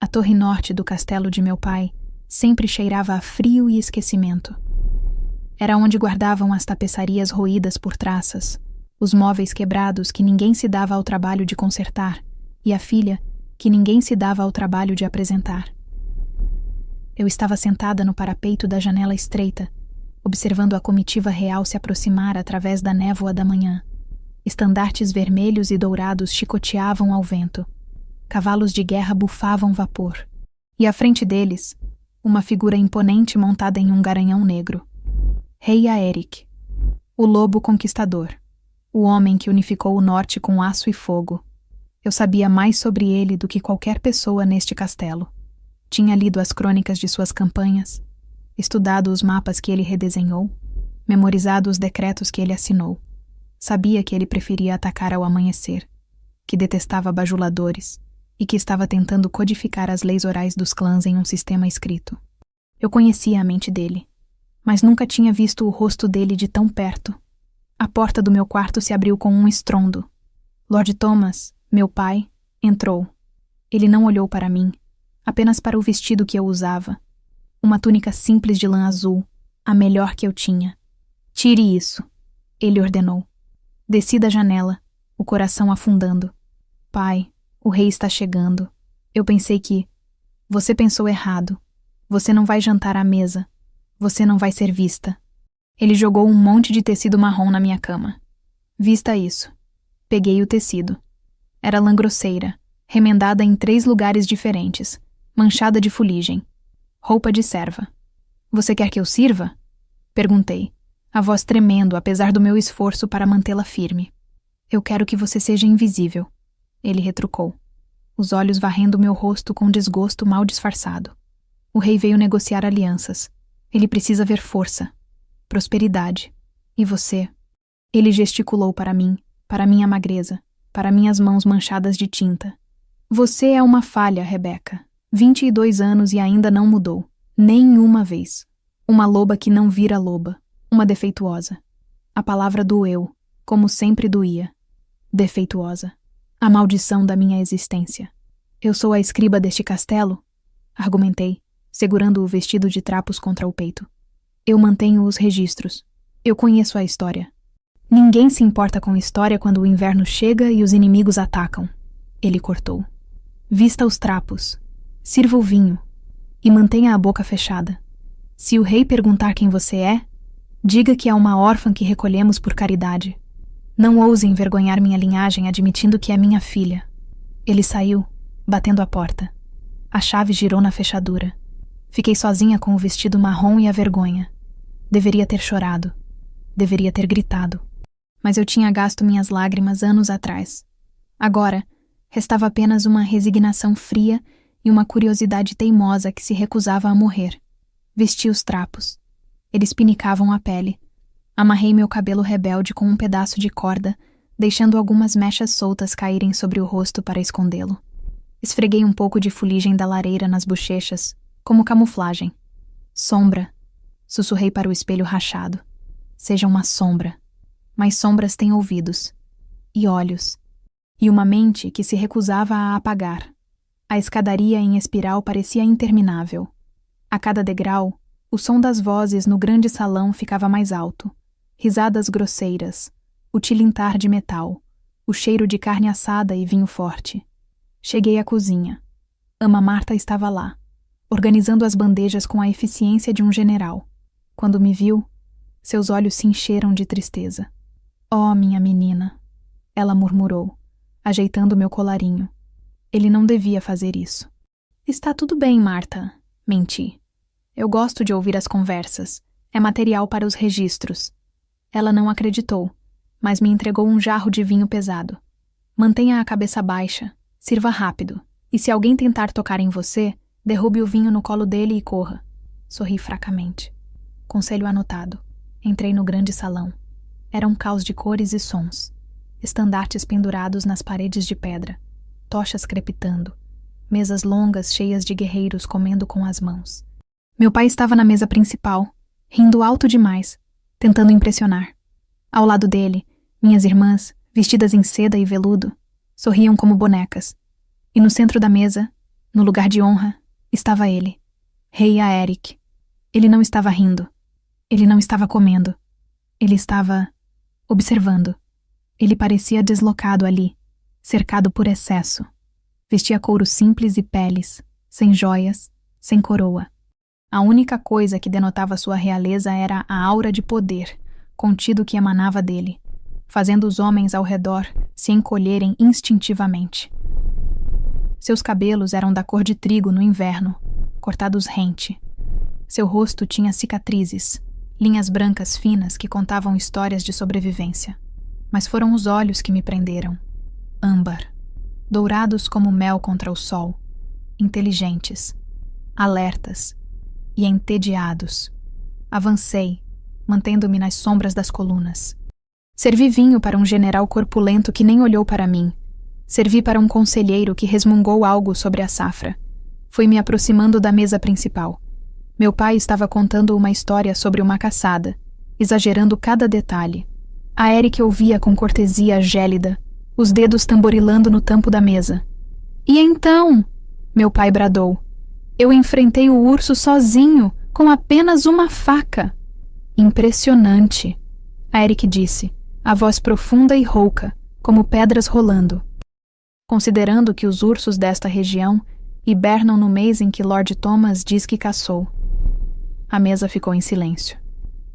A torre norte do castelo de meu pai sempre cheirava a frio e esquecimento. Era onde guardavam as tapeçarias roídas por traças, os móveis quebrados que ninguém se dava ao trabalho de consertar e a filha que ninguém se dava ao trabalho de apresentar. Eu estava sentada no parapeito da janela estreita, observando a comitiva real se aproximar através da névoa da manhã. Estandartes vermelhos e dourados chicoteavam ao vento. Cavalos de guerra bufavam vapor. E à frente deles, uma figura imponente montada em um garanhão negro. Rei Aeric, o lobo conquistador, o homem que unificou o norte com aço e fogo. Eu sabia mais sobre ele do que qualquer pessoa neste castelo. Tinha lido as crônicas de suas campanhas, estudado os mapas que ele redesenhou, memorizado os decretos que ele assinou. Sabia que ele preferia atacar ao amanhecer, que detestava bajuladores e que estava tentando codificar as leis orais dos clãs em um sistema escrito. Eu conhecia a mente dele, mas nunca tinha visto o rosto dele de tão perto. A porta do meu quarto se abriu com um estrondo. Lord Thomas, meu pai, entrou. Ele não olhou para mim, apenas para o vestido que eu usava. Uma túnica simples de lã azul, a melhor que eu tinha. Tire isso, ele ordenou. Desci da janela, o coração afundando. Pai, o rei está chegando. Eu pensei que... Você pensou errado. Você não vai jantar à mesa. Você não vai ser vista. Ele jogou um monte de tecido marrom na minha cama. Vista isso. Peguei o tecido. Era lã grosseira, remendada em 3 lugares diferentes, manchada de fuligem. Roupa de serva. Você quer que eu sirva? Perguntei, a voz tremendo apesar do meu esforço para mantê-la firme. Eu quero que você seja invisível, ele retrucou, os olhos varrendo meu rosto com desgosto mal disfarçado. O rei veio negociar alianças. Ele precisa ver força, prosperidade. E você? Ele gesticulou para mim, para minha magreza, para minhas mãos manchadas de tinta. Você é uma falha, Rebeca. 22 anos e ainda não mudou. Nenhuma vez. Uma loba que não vira loba. Uma defeituosa. A palavra doeu, como sempre doía. Defeituosa. A maldição da minha existência. Eu sou a escriba deste castelo? Argumentei, segurando o vestido de trapos contra o peito. Eu mantenho os registros. Eu conheço a história. Ninguém se importa com história quando o inverno chega e os inimigos atacam. Ele cortou. Vista os trapos. Sirva o vinho. E mantenha a boca fechada. Se o rei perguntar quem você é, diga que é uma órfã que recolhemos por caridade. Não ouse envergonhar minha linhagem admitindo que é minha filha. Ele saiu, batendo a porta. A chave girou na fechadura. Fiquei sozinha com o vestido marrom e a vergonha. Deveria ter chorado. Deveria ter gritado. Mas eu tinha gasto minhas lágrimas anos atrás. Agora, restava apenas uma resignação fria e uma curiosidade teimosa que se recusava a morrer. Vesti os trapos. Eles pinicavam a pele. Amarrei meu cabelo rebelde com um pedaço de corda, deixando algumas mechas soltas caírem sobre o rosto para escondê-lo. Esfreguei um pouco de fuligem da lareira nas bochechas, como camuflagem. Sombra. Sussurrei para o espelho rachado. Seja uma sombra. Mas sombras têm ouvidos. E olhos. E uma mente que se recusava a apagar. A escadaria em espiral parecia interminável. A cada degrau, o som das vozes no grande salão ficava mais alto. Risadas grosseiras, o tilintar de metal, o cheiro de carne assada e vinho forte. Cheguei à cozinha. Ama Marta estava lá, organizando as bandejas com a eficiência de um general. Quando me viu, seus olhos se encheram de tristeza. Oh, minha menina, ela murmurou, ajeitando meu colarinho. Ele não devia fazer isso. Está tudo bem, Marta, menti. Eu gosto de ouvir as conversas. É material para os registros. Ela não acreditou, mas me entregou um jarro de vinho pesado. Mantenha a cabeça baixa, sirva rápido, e se alguém tentar tocar em você, derrube o vinho no colo dele e corra. Sorri fracamente. Conselho anotado. Entrei no grande salão. Era um caos de cores e sons. Estandartes pendurados nas paredes de pedra. Tochas crepitando. Mesas longas cheias de guerreiros comendo com as mãos. Meu pai estava na mesa principal, rindo alto demais, tentando impressionar. Ao lado dele, minhas irmãs, vestidas em seda e veludo, sorriam como bonecas. E no centro da mesa, No lugar de honra, estava ele, Rei Aeric. Ele não estava rindo. Ele não estava comendo. Ele estava observando. Ele parecia deslocado ali, cercado por excesso. Vestia couro simples e peles, sem joias, sem coroa. A única coisa que denotava sua realeza era a aura de poder, contido que emanava dele, fazendo os homens ao redor se encolherem instintivamente. Seus cabelos eram da cor de trigo no inverno, cortados rente. Seu rosto tinha cicatrizes, linhas brancas finas que contavam histórias de sobrevivência. Mas foram os olhos que me prenderam. Âmbar, dourados como mel contra o sol, inteligentes, alertas e entediados. Avancei, mantendo-me nas sombras das colunas. Servi vinho para um general corpulento que nem olhou para mim. Servi para um conselheiro que resmungou algo sobre a safra. Fui me aproximando da mesa principal. Meu pai estava contando uma história sobre uma caçada, exagerando cada detalhe. Aeric ouvia com cortesia gélida, os dedos tamborilando no tampo da mesa. E então, meu pai bradou, eu enfrentei o urso sozinho, com apenas uma faca. Impressionante, Aeric disse, a voz profunda e rouca, como pedras rolando. Considerando que os ursos desta região hibernam no mês em que Lord Thomas diz que caçou. A mesa ficou em silêncio.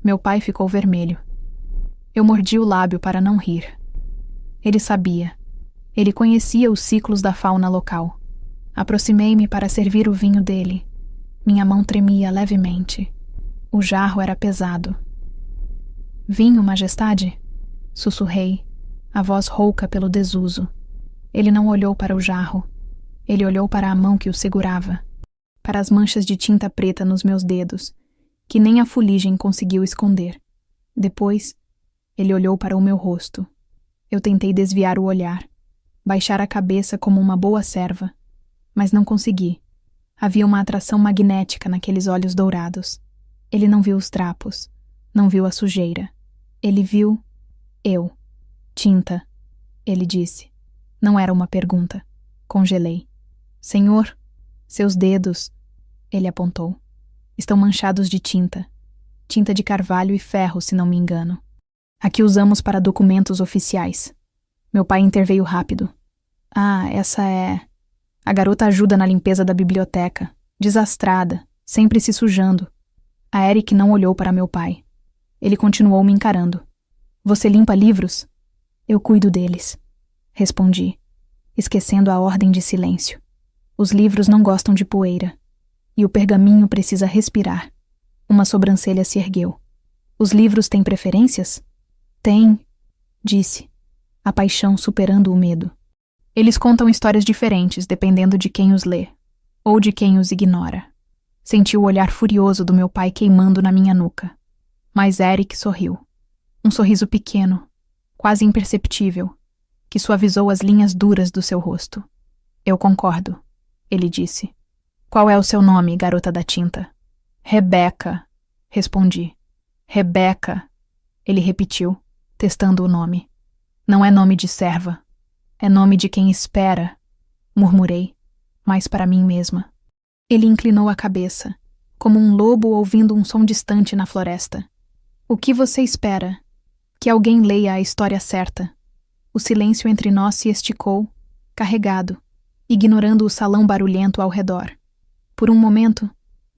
Meu pai ficou vermelho. Eu mordi o lábio para não rir. Ele sabia. Ele conhecia os ciclos da fauna local. Aproximei-me para servir o vinho dele. Minha mão tremia levemente. O jarro era pesado. Vinho, majestade? Sussurrei, a voz rouca pelo desuso. Ele não olhou para o jarro. Ele olhou para a mão que o segurava, para as manchas de tinta preta nos meus dedos, que nem a fuligem conseguiu esconder. Depois, ele olhou para o meu rosto. Eu tentei desviar o olhar, baixar a cabeça como uma boa serva, mas não consegui. Havia uma atração magnética naqueles olhos dourados. Ele não viu os trapos, não viu a sujeira. Ele viu eu. Tinta, ele disse. Não era uma pergunta. Congelei. Senhor, seus dedos, ele apontou, estão manchados de tinta. Tinta de carvalho e ferro, se não me engano. A que usamos para documentos oficiais. Meu pai interveio rápido. Ah, essa é... A garota ajuda na limpeza da biblioteca. Desastrada, sempre se sujando. Aeric não olhou para meu pai. Ele continuou me encarando. Você limpa livros? Eu cuido deles. Respondi, esquecendo a ordem de silêncio. Os livros não gostam de poeira. E o pergaminho precisa respirar. Uma sobrancelha se ergueu. Os livros têm preferências? Tem, disse, a paixão superando o medo. Eles contam histórias diferentes dependendo de quem os lê, ou de quem os ignora. Senti o olhar furioso do meu pai queimando na minha nuca. Mas Eric sorriu. Um sorriso pequeno, quase imperceptível, que suavizou as linhas duras do seu rosto. Eu concordo, ele disse. Qual é o seu nome, garota da tinta? Rebeca, respondi. Rebeca, ele repetiu, testando o nome. Não é nome de serva. É nome de quem espera, murmurei, mas para mim mesma. Ele inclinou a cabeça, como um lobo ouvindo um som distante na floresta. O que você espera? Que alguém leia a história certa. O silêncio entre nós se esticou, carregado, ignorando o salão barulhento ao redor. Por um momento,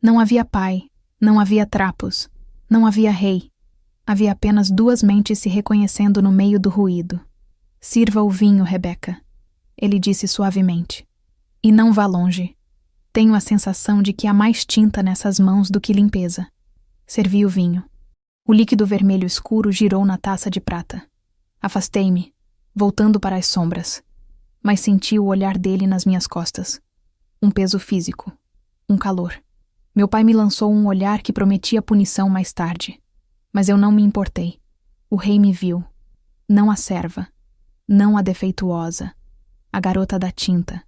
não havia pai, não havia trapos, não havia rei. Havia apenas duas mentes se reconhecendo no meio do ruído. Sirva o vinho, Rebeca, ele disse suavemente. E não vá longe. Tenho a sensação de que há mais tinta nessas mãos do que limpeza. Servi o vinho. O líquido vermelho escuro girou na taça de prata. Afastei-me, voltando para as sombras, mas senti o olhar dele nas minhas costas. Um peso físico, um calor. Meu pai me lançou um olhar que prometia punição mais tarde, mas eu não me importei. O rei me viu, não a serva, não a defeituosa, a garota da tinta.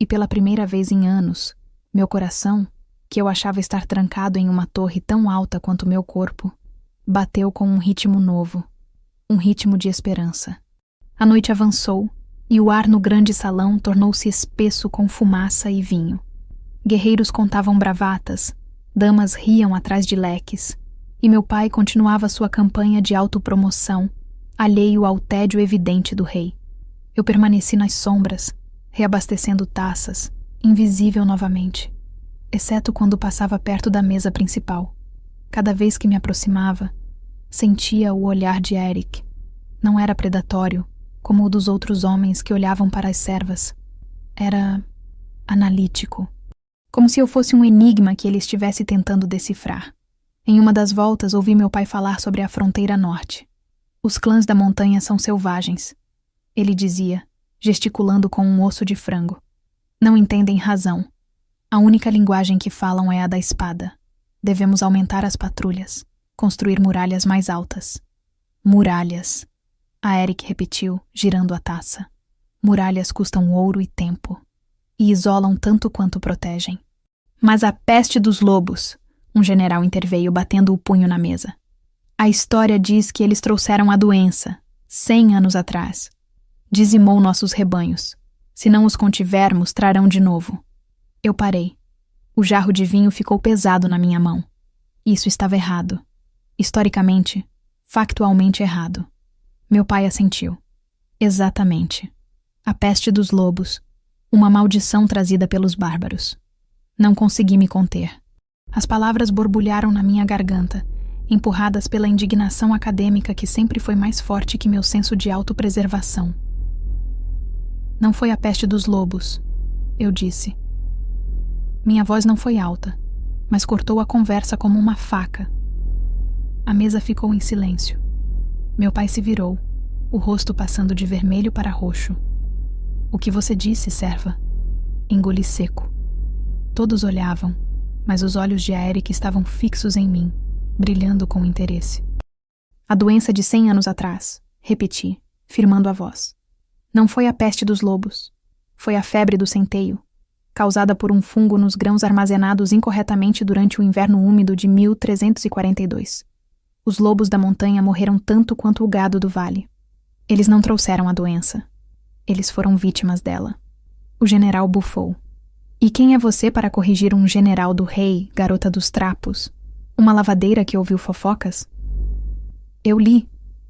E pela primeira vez em anos, meu coração, que eu achava estar trancado em uma torre tão alta quanto meu corpo, bateu com um ritmo novo, um ritmo de esperança. A noite avançou e o ar no grande salão tornou-se espesso com fumaça e vinho. Guerreiros contavam bravatas, damas riam atrás de leques, e meu pai continuava sua campanha de autopromoção, alheio ao tédio evidente do rei. Eu permaneci nas sombras, reabastecendo taças, invisível novamente, exceto quando passava perto da mesa principal. Cada vez que me aproximava, sentia o olhar de Eric. Não era predatório, como o dos outros homens que olhavam para as servas. Era analítico, como se eu fosse um enigma que ele estivesse tentando decifrar. Em uma das voltas, ouvi meu pai falar sobre a fronteira norte. Os clãs da montanha são selvagens, ele dizia, gesticulando com um osso de frango. Não entendem razão. A única linguagem que falam é a da espada. Devemos aumentar as patrulhas, construir muralhas mais altas. Muralhas. A Eric repetiu, girando a taça. Muralhas custam ouro e tempo, e isolam tanto quanto protegem. Mas a peste dos lobos, um general interveio, batendo o punho na mesa. A história diz que eles trouxeram a doença, 100 anos atrás. Dizimou nossos rebanhos. Se não os contivermos, trarão de novo. Eu parei. O jarro de vinho ficou pesado na minha mão. Isso estava errado. Historicamente, factualmente errado. Meu pai assentiu. Exatamente. A peste dos lobos. Uma maldição trazida pelos bárbaros. Não consegui me conter. As palavras borbulharam na minha garganta, empurradas pela indignação acadêmica que sempre foi mais forte que meu senso de autopreservação. Não foi a peste dos lobos, eu disse. Minha voz não foi alta, mas cortou a conversa como uma faca. A mesa ficou em silêncio. Meu pai se virou, o rosto passando de vermelho para roxo. O que você disse, serva? Engoli seco. Todos olhavam, mas os olhos de Eric estavam fixos em mim, brilhando com interesse. A doença de 100 anos atrás, repeti, firmando a voz. Não foi a peste dos lobos. Foi a febre do centeio, causada por um fungo nos grãos armazenados incorretamente durante o inverno úmido de 1342. Os lobos da montanha morreram tanto quanto o gado do vale. Eles não trouxeram a doença. Eles foram vítimas dela. O general bufou. E quem é você para corrigir um general do rei, garota dos trapos? Uma lavadeira que ouviu fofocas? Eu li,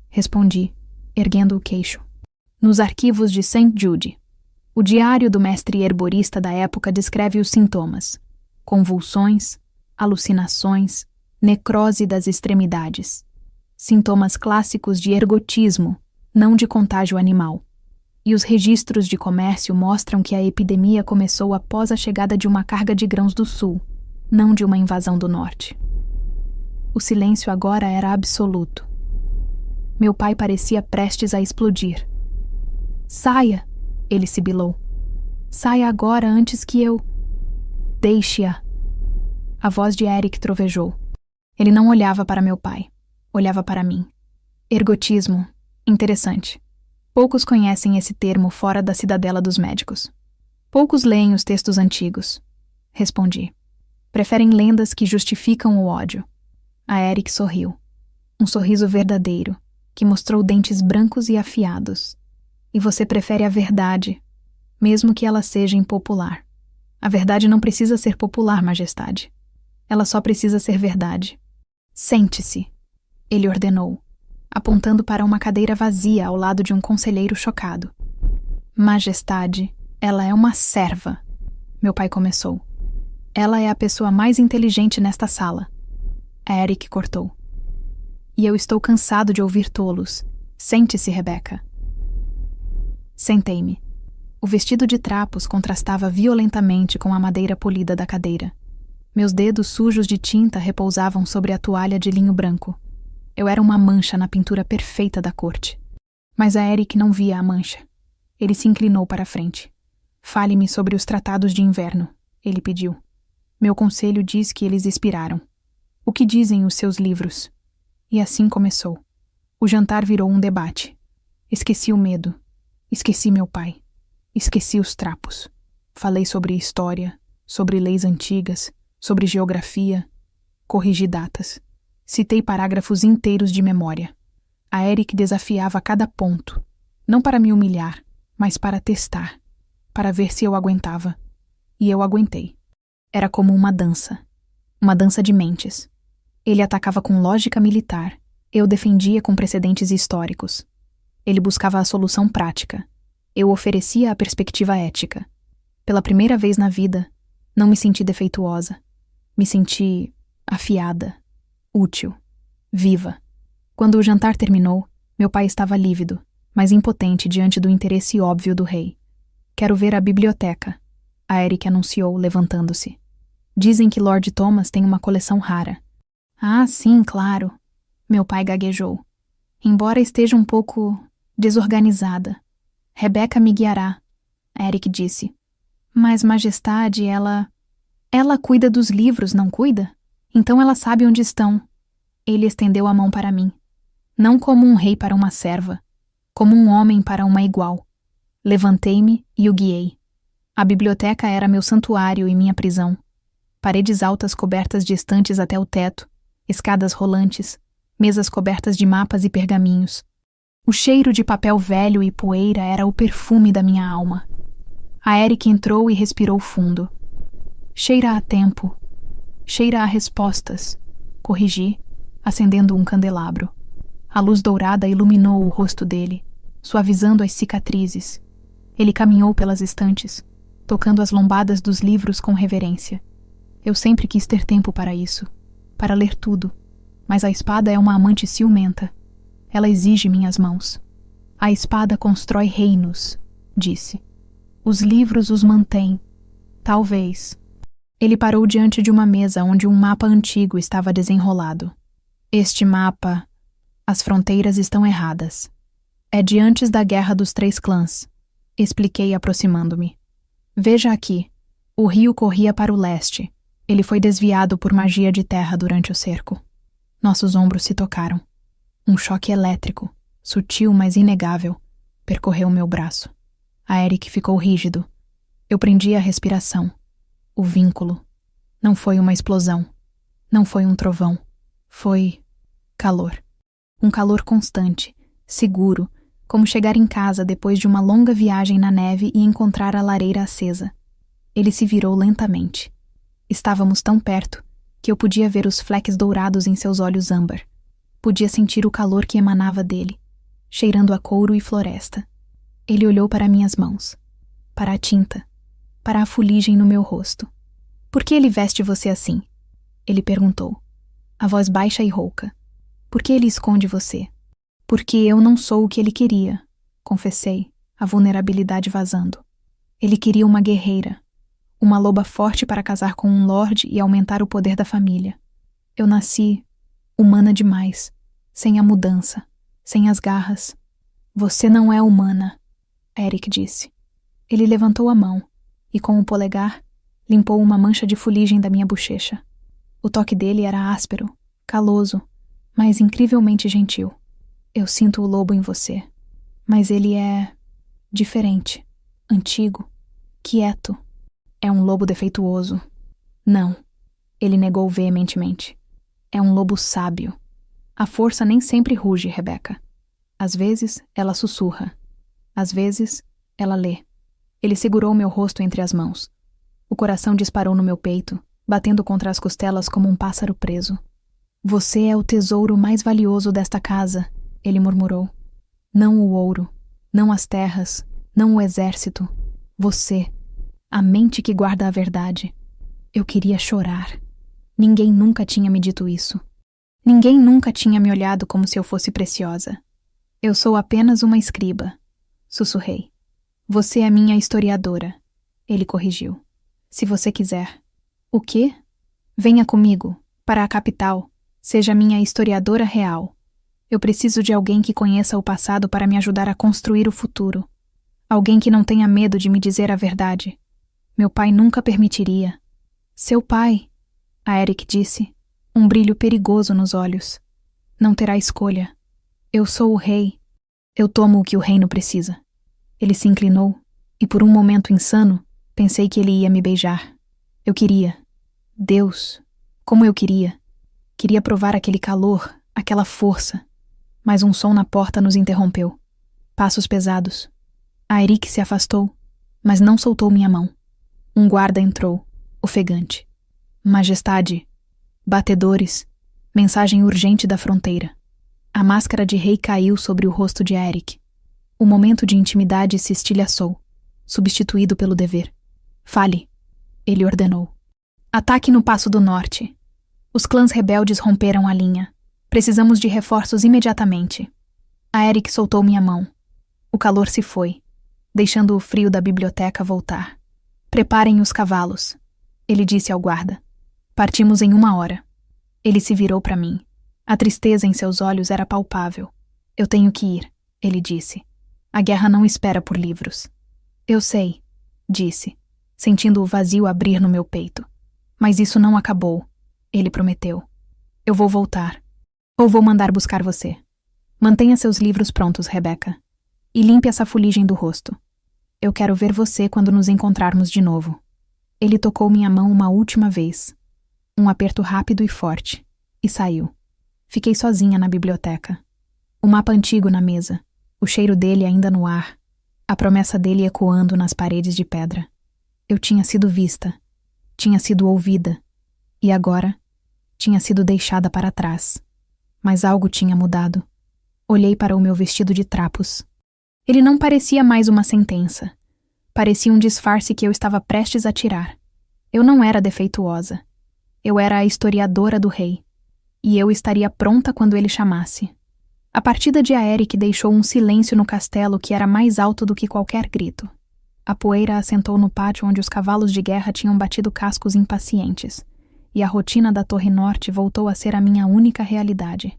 respondi, erguendo o queixo. Nos arquivos de St. Jude. O diário do mestre herborista da época descreve os sintomas: convulsões, alucinações, necrose das extremidades. Sintomas clássicos de ergotismo, não de contágio animal. E os registros de comércio mostram que a epidemia começou após a chegada de uma carga de grãos do sul, não de uma invasão do norte. O silêncio agora era absoluto. Meu pai parecia prestes a explodir. Saia, ele sibilou. Saia agora antes que eu... Deixe-a. A voz de Eric trovejou. Ele não olhava para meu pai. Olhava para mim. Ergotismo. Interessante. Poucos conhecem esse termo fora da cidadela dos médicos. Poucos leem os textos antigos. Respondi. Preferem lendas que justificam o ódio. A Eric sorriu. Um sorriso verdadeiro, que mostrou dentes brancos e afiados. E você prefere a verdade, mesmo que ela seja impopular. A verdade não precisa ser popular, majestade. Ela só precisa ser verdade. Sente-se, ele ordenou, apontando para uma cadeira vazia ao lado de um conselheiro chocado. Majestade, ela é uma serva, meu pai começou. Ela é a pessoa mais inteligente nesta sala. A Eric cortou. E eu estou cansado de ouvir tolos. Sente-se, Rebecca. Sentei-me. O vestido de trapos contrastava violentamente com a madeira polida da cadeira. Meus dedos sujos de tinta repousavam sobre a toalha de linho branco. Eu era uma mancha na pintura perfeita da corte. Mas a Eric não via a mancha. Ele se inclinou para a frente. Fale-me sobre os tratados de inverno, ele pediu. Meu conselho diz que eles expiraram. O que dizem os seus livros? E assim começou. O jantar virou um debate. Esqueci o medo. Esqueci meu pai. Esqueci os trapos. Falei sobre história, sobre leis antigas, sobre geografia. Corrigi datas. Citei parágrafos inteiros de memória. A Eric desafiava cada ponto, não para me humilhar, mas para testar, para ver se eu aguentava. E eu aguentei. Era como uma dança de mentes. Ele atacava com lógica militar, eu defendia com precedentes históricos. Ele buscava a solução prática, eu oferecia a perspectiva ética. Pela primeira vez na vida, não me senti defeituosa. Me senti afiada, útil, viva. Quando o jantar terminou, meu pai estava lívido, mas impotente diante do interesse óbvio do rei. Quero ver a biblioteca, a Eric anunciou, levantando-se. Dizem que Lord Thomas tem uma coleção rara. Ah, sim, claro, meu pai gaguejou. Embora esteja um pouco desorganizada. Rebecca me guiará, Eric disse. Mas, majestade, ela cuida dos livros, não cuida? Então ela sabe onde estão. Ele estendeu a mão para mim. Não como um rei para uma serva, como um homem para uma igual. Levantei-me e o guiei. A biblioteca era meu santuário e minha prisão. Paredes altas cobertas de estantes até o teto, escadas rolantes, mesas cobertas de mapas e pergaminhos. O cheiro de papel velho e poeira era o perfume da minha alma. A Eric entrou e respirou fundo. Cheira a tempo. Cheira a respostas. Corrigi, acendendo um candelabro. A luz dourada iluminou o rosto dele, suavizando as cicatrizes. Ele caminhou pelas estantes, tocando as lombadas dos livros com reverência. Eu sempre quis ter tempo para isso, para ler tudo, mas a espada é uma amante ciumenta. Ela exige minhas mãos. A espada constrói reinos, disse. Os livros os mantêm. Talvez. Ele parou diante de uma mesa onde um mapa antigo estava desenrolado. Este mapa... As fronteiras estão erradas. É de antes da Guerra dos Três Clãs, expliquei aproximando-me. Veja aqui. O rio corria para o leste. Ele foi desviado por magia de terra durante o cerco. Nossos ombros se tocaram. Um choque elétrico, sutil mas inegável, percorreu meu braço. A Eric ficou rígido. Eu prendi a respiração. O vínculo. Não foi uma explosão. Não foi um trovão. Foi calor. Um calor constante, seguro, como chegar em casa depois de uma longa viagem na neve e encontrar a lareira acesa. Ele se virou lentamente. Estávamos tão perto que eu podia ver os flecks dourados em seus olhos âmbar. Podia sentir o calor que emanava dele, cheirando a couro e floresta. Ele olhou para minhas mãos, para a tinta, para a fuligem no meu rosto. Por que ele veste você assim? Ele perguntou, a voz baixa e rouca. Por que ele esconde você? Porque eu não sou o que ele queria, confessei, a vulnerabilidade vazando. Ele queria uma guerreira, uma loba forte para casar com um lorde e aumentar o poder da família. Eu nasci humana demais, sem a mudança, sem as garras. Você não é humana, Eric disse. Ele levantou a mão e, com o polegar, limpou uma mancha de fuligem da minha bochecha. O toque dele era áspero, caloso, mas incrivelmente gentil. Eu sinto o lobo em você, mas ele é diferente, antigo, quieto. É um lobo defeituoso. Não, ele negou veementemente. É um lobo sábio. A força nem sempre ruge, Rebecca. Às vezes, ela sussurra. Às vezes, ela lê. Ele segurou meu rosto entre as mãos. O coração disparou no meu peito, batendo contra as costelas como um pássaro preso. Você é o tesouro mais valioso desta casa, ele murmurou. Não o ouro, não as terras, não o exército. Você, a mente que guarda a verdade. Eu queria chorar. Ninguém nunca tinha me dito isso. Ninguém nunca tinha me olhado como se eu fosse preciosa. Eu sou apenas uma escriba, sussurrei. Você é minha historiadora, ele corrigiu. Se você quiser. O quê? Venha comigo, para a capital. Seja minha historiadora real. Eu preciso de alguém que conheça o passado para me ajudar a construir o futuro. Alguém que não tenha medo de me dizer a verdade. Meu pai nunca permitiria. Seu pai, a Eric disse, um brilho perigoso nos olhos. Não terá escolha. Eu sou o rei. Eu tomo o que o reino precisa. Ele se inclinou, e por um momento insano, pensei que ele ia me beijar. Eu queria. Deus, como eu queria. Queria provar aquele calor, aquela força. Mas um som na porta nos interrompeu. Passos pesados. A Eric se afastou, mas não soltou minha mão. Um guarda entrou, ofegante. Majestade, batedores, mensagem urgente da fronteira. A máscara de rei caiu sobre o rosto de Aeric. O momento de intimidade se estilhaçou, substituído pelo dever. Fale, ele ordenou. Ataque no Passo do Norte. Os clãs rebeldes romperam a linha. Precisamos de reforços imediatamente. Aeric soltou minha mão. O calor se foi, deixando o frio da biblioteca voltar. Preparem os cavalos, ele disse ao guarda. Partimos em 1 hora. Ele se virou para mim. A tristeza em seus olhos era palpável. Eu tenho que ir, ele disse. A guerra não espera por livros. Eu sei, disse, sentindo o vazio abrir no meu peito. Mas isso não acabou, ele prometeu. Eu vou voltar. Ou vou mandar buscar você. Mantenha seus livros prontos, Rebecca. E limpe essa fuligem do rosto. Eu quero ver você quando nos encontrarmos de novo. Ele tocou minha mão uma última vez. Um aperto rápido e forte. E saiu. Fiquei sozinha na biblioteca. O mapa antigo na mesa. O cheiro dele ainda no ar. A promessa dele ecoando nas paredes de pedra. Eu tinha sido vista. Tinha sido ouvida. E agora, tinha sido deixada para trás. Mas algo tinha mudado. Olhei para o meu vestido de trapos. Ele não parecia mais uma sentença. Parecia um disfarce que eu estava prestes a tirar. Eu não era defeituosa. Eu era a historiadora do rei. E eu estaria pronta quando ele chamasse. A partida de Aeric deixou um silêncio no castelo que era mais alto do que qualquer grito. A poeira assentou no pátio onde os cavalos de guerra tinham batido cascos impacientes. E a rotina da Torre Norte voltou a ser a minha única realidade.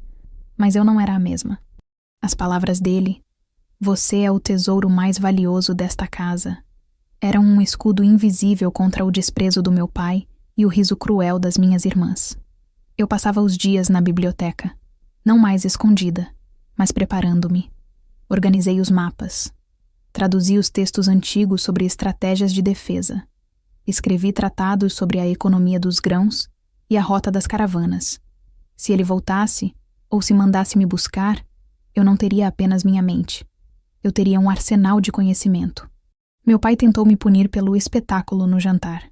Mas eu não era a mesma. As palavras dele, você é o tesouro mais valioso desta casa, eram um escudo invisível contra o desprezo do meu pai e o riso cruel das minhas irmãs. Eu passava os dias na biblioteca, não mais escondida, mas preparando-me. Organizei os mapas. Traduzi os textos antigos sobre estratégias de defesa. Escrevi tratados sobre a economia dos grãos e a rota das caravanas. Se ele voltasse, ou se mandasse me buscar, eu não teria apenas minha mente. Eu teria um arsenal de conhecimento. Meu pai tentou me punir pelo espetáculo no jantar.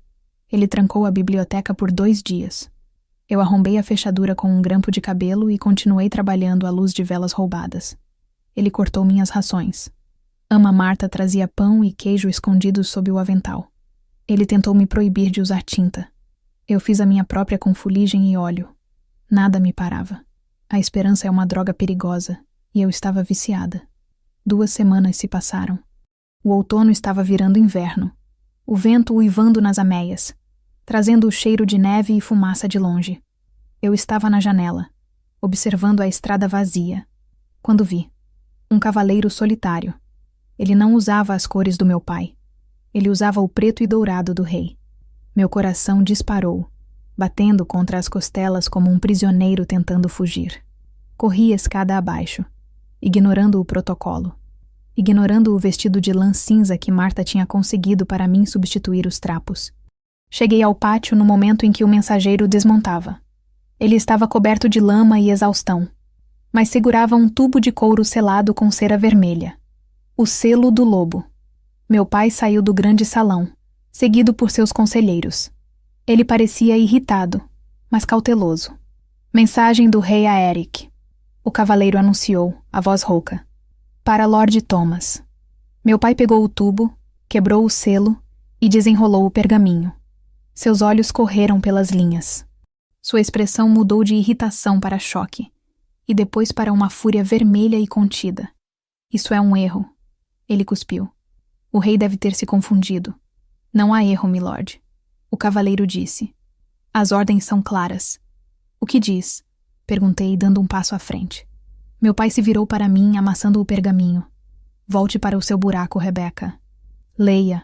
Ele trancou a biblioteca por 2 dias. Eu arrombei a fechadura com um grampo de cabelo e continuei trabalhando à luz de velas roubadas. Ele cortou minhas rações. Ama Marta trazia pão e queijo escondidos sob o avental. Ele tentou me proibir de usar tinta. Eu fiz a minha própria com fuligem e óleo. Nada me parava. A esperança é uma droga perigosa, e eu estava viciada. 2 semanas se passaram. O outono estava virando inverno. O vento uivando nas ameias, trazendo o cheiro de neve e fumaça de longe. Eu estava na janela, observando a estrada vazia, quando vi um cavaleiro solitário. Ele não usava as cores do meu pai. Ele usava o preto e dourado do rei. Meu coração disparou, batendo contra as costelas como um prisioneiro tentando fugir. Corri escada abaixo, ignorando o protocolo, ignorando o vestido de lã cinza que Marta tinha conseguido para mim substituir os trapos. Cheguei ao pátio no momento em que o mensageiro desmontava. Ele estava coberto de lama e exaustão, mas segurava um tubo de couro selado com cera vermelha. O selo do lobo. Meu pai saiu do grande salão, seguido por seus conselheiros. Ele parecia irritado, mas cauteloso. Mensagem do rei Aeric. O cavaleiro anunciou, a voz rouca. Para Lord Thomas. Meu pai pegou o tubo, quebrou o selo e desenrolou o pergaminho. Seus olhos correram pelas linhas. Sua expressão mudou de irritação para choque, e depois para uma fúria vermelha e contida. Isso é um erro. Ele cuspiu. O rei deve ter se confundido. Não há erro, milord. O cavaleiro disse. As ordens são claras. O que diz? Perguntei, dando um passo à frente. Meu pai se virou para mim, amassando o pergaminho. Volte para o seu buraco, Rebecca. Leia.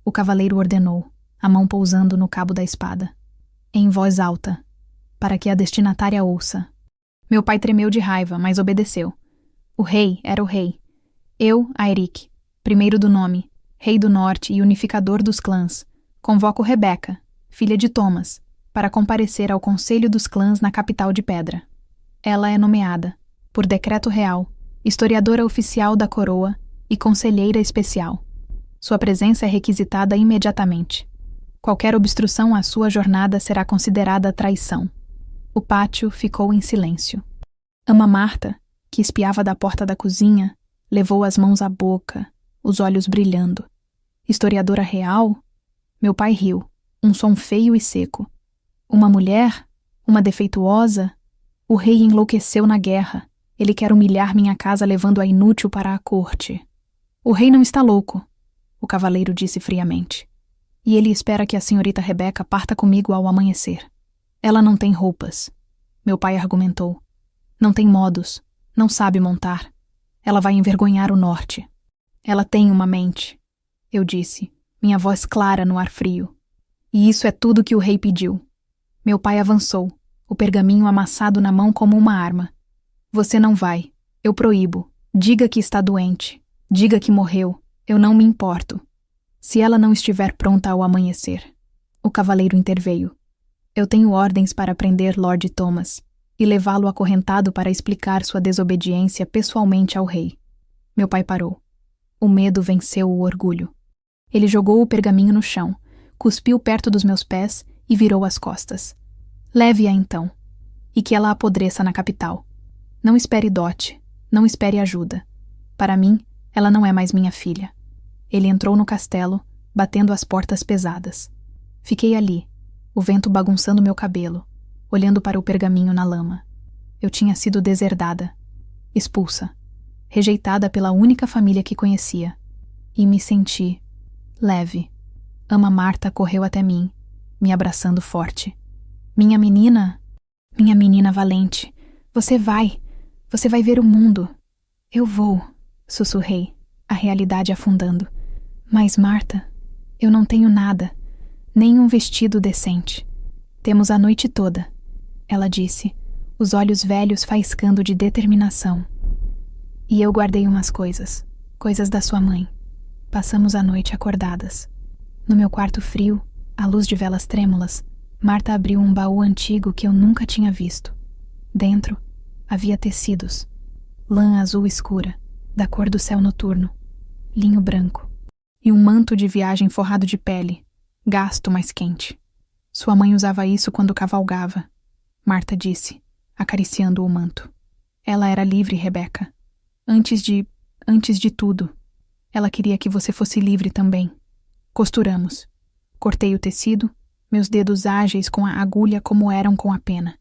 O cavaleiro ordenou, a mão pousando no cabo da espada. Em voz alta, para que a destinatária ouça. Meu pai tremeu de raiva, mas obedeceu. O rei era o rei. Eu, Aeric, primeiro do nome, rei do norte e unificador dos clãs, convoco Rebecca, filha de Thomas, para comparecer ao Conselho dos Clãs na capital de Pedra. Ela é nomeada, por decreto real, historiadora oficial da coroa e conselheira especial. Sua presença é requisitada imediatamente. Qualquer obstrução à sua jornada será considerada traição. O pátio ficou em silêncio. Ama Marta, que espiava da porta da cozinha, levou as mãos à boca, os olhos brilhando. Historiadora real? Meu pai riu, um som feio e seco. Uma mulher? Uma defeituosa? O rei enlouqueceu na guerra. Ele quer humilhar minha casa levando-a inútil para a corte. O rei não está louco, o cavaleiro disse friamente. E ele espera que a senhorita Rebeca parta comigo ao amanhecer. Ela não tem roupas, meu pai argumentou. Não tem modos, não sabe montar. Ela vai envergonhar o norte. Ela tem uma mente, eu disse, minha voz clara no ar frio. E isso é tudo que o rei pediu. Meu pai avançou, o pergaminho amassado na mão como uma arma. Você não vai, eu proíbo. Diga que está doente, diga que morreu, eu não me importo. Se ela não estiver pronta ao amanhecer. O cavaleiro interveio. Eu tenho ordens para prender Lord Thomas e levá-lo acorrentado para explicar sua desobediência pessoalmente ao rei. Meu pai parou. O medo venceu o orgulho. Ele jogou o pergaminho no chão, cuspiu perto dos meus pés e virou as costas. Leve-a então, e que ela apodreça na capital. Não espere dote, não espere ajuda. Para mim, ela não é mais minha filha. Ele entrou no castelo, batendo as portas pesadas. Fiquei ali, o vento bagunçando meu cabelo, olhando para o pergaminho na lama. Eu tinha sido deserdada, expulsa, rejeitada pela única família que conhecia. E me senti leve. Ama Marta correu até mim, me abraçando forte. Minha menina valente, você vai ver o mundo. Eu vou, sussurrei, a realidade afundando. Mas, Marta, eu não tenho nada, nem um vestido decente. Temos a noite toda, ela disse, os olhos velhos faiscando de determinação. E eu guardei umas coisas da sua mãe. Passamos a noite acordadas. No meu quarto frio, à luz de velas trêmulas, Marta abriu um baú antigo que eu nunca tinha visto. Dentro, havia tecidos. Lã azul escura, da cor do céu noturno. Linho branco. E um manto de viagem forrado de pele, gasto, mas quente. Sua mãe usava isso quando cavalgava, Marta disse, acariciando o manto. Ela era livre, Rebeca. Antes de tudo. Ela queria que você fosse livre também. Costuramos. Cortei o tecido, meus dedos ágeis com a agulha como eram com a pena.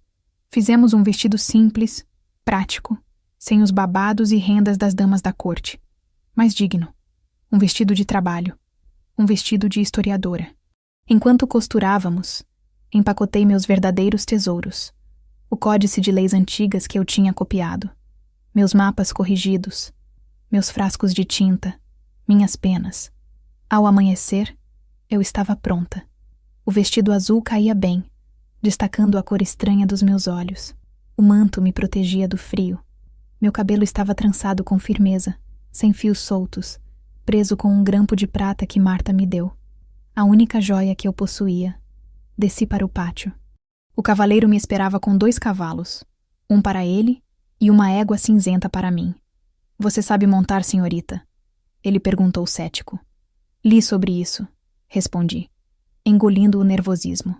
Fizemos um vestido simples, prático, sem os babados e rendas das damas da corte, mas digno. Um vestido de trabalho, um vestido de historiadora. Enquanto costurávamos, empacotei meus verdadeiros tesouros, o códice de leis antigas que eu tinha copiado, meus mapas corrigidos, meus frascos de tinta, minhas penas. Ao amanhecer, eu estava pronta. O vestido azul caía bem, destacando a cor estranha dos meus olhos. O manto me protegia do frio. Meu cabelo estava trançado com firmeza, sem fios soltos, preso com um grampo de prata que Marta me deu. A única joia que eu possuía. Desci para o pátio. O cavaleiro me esperava com 2 cavalos, um para ele e uma égua cinzenta para mim. Você sabe montar, senhorita? Ele perguntou cético. Li sobre isso, respondi, engolindo o nervosismo.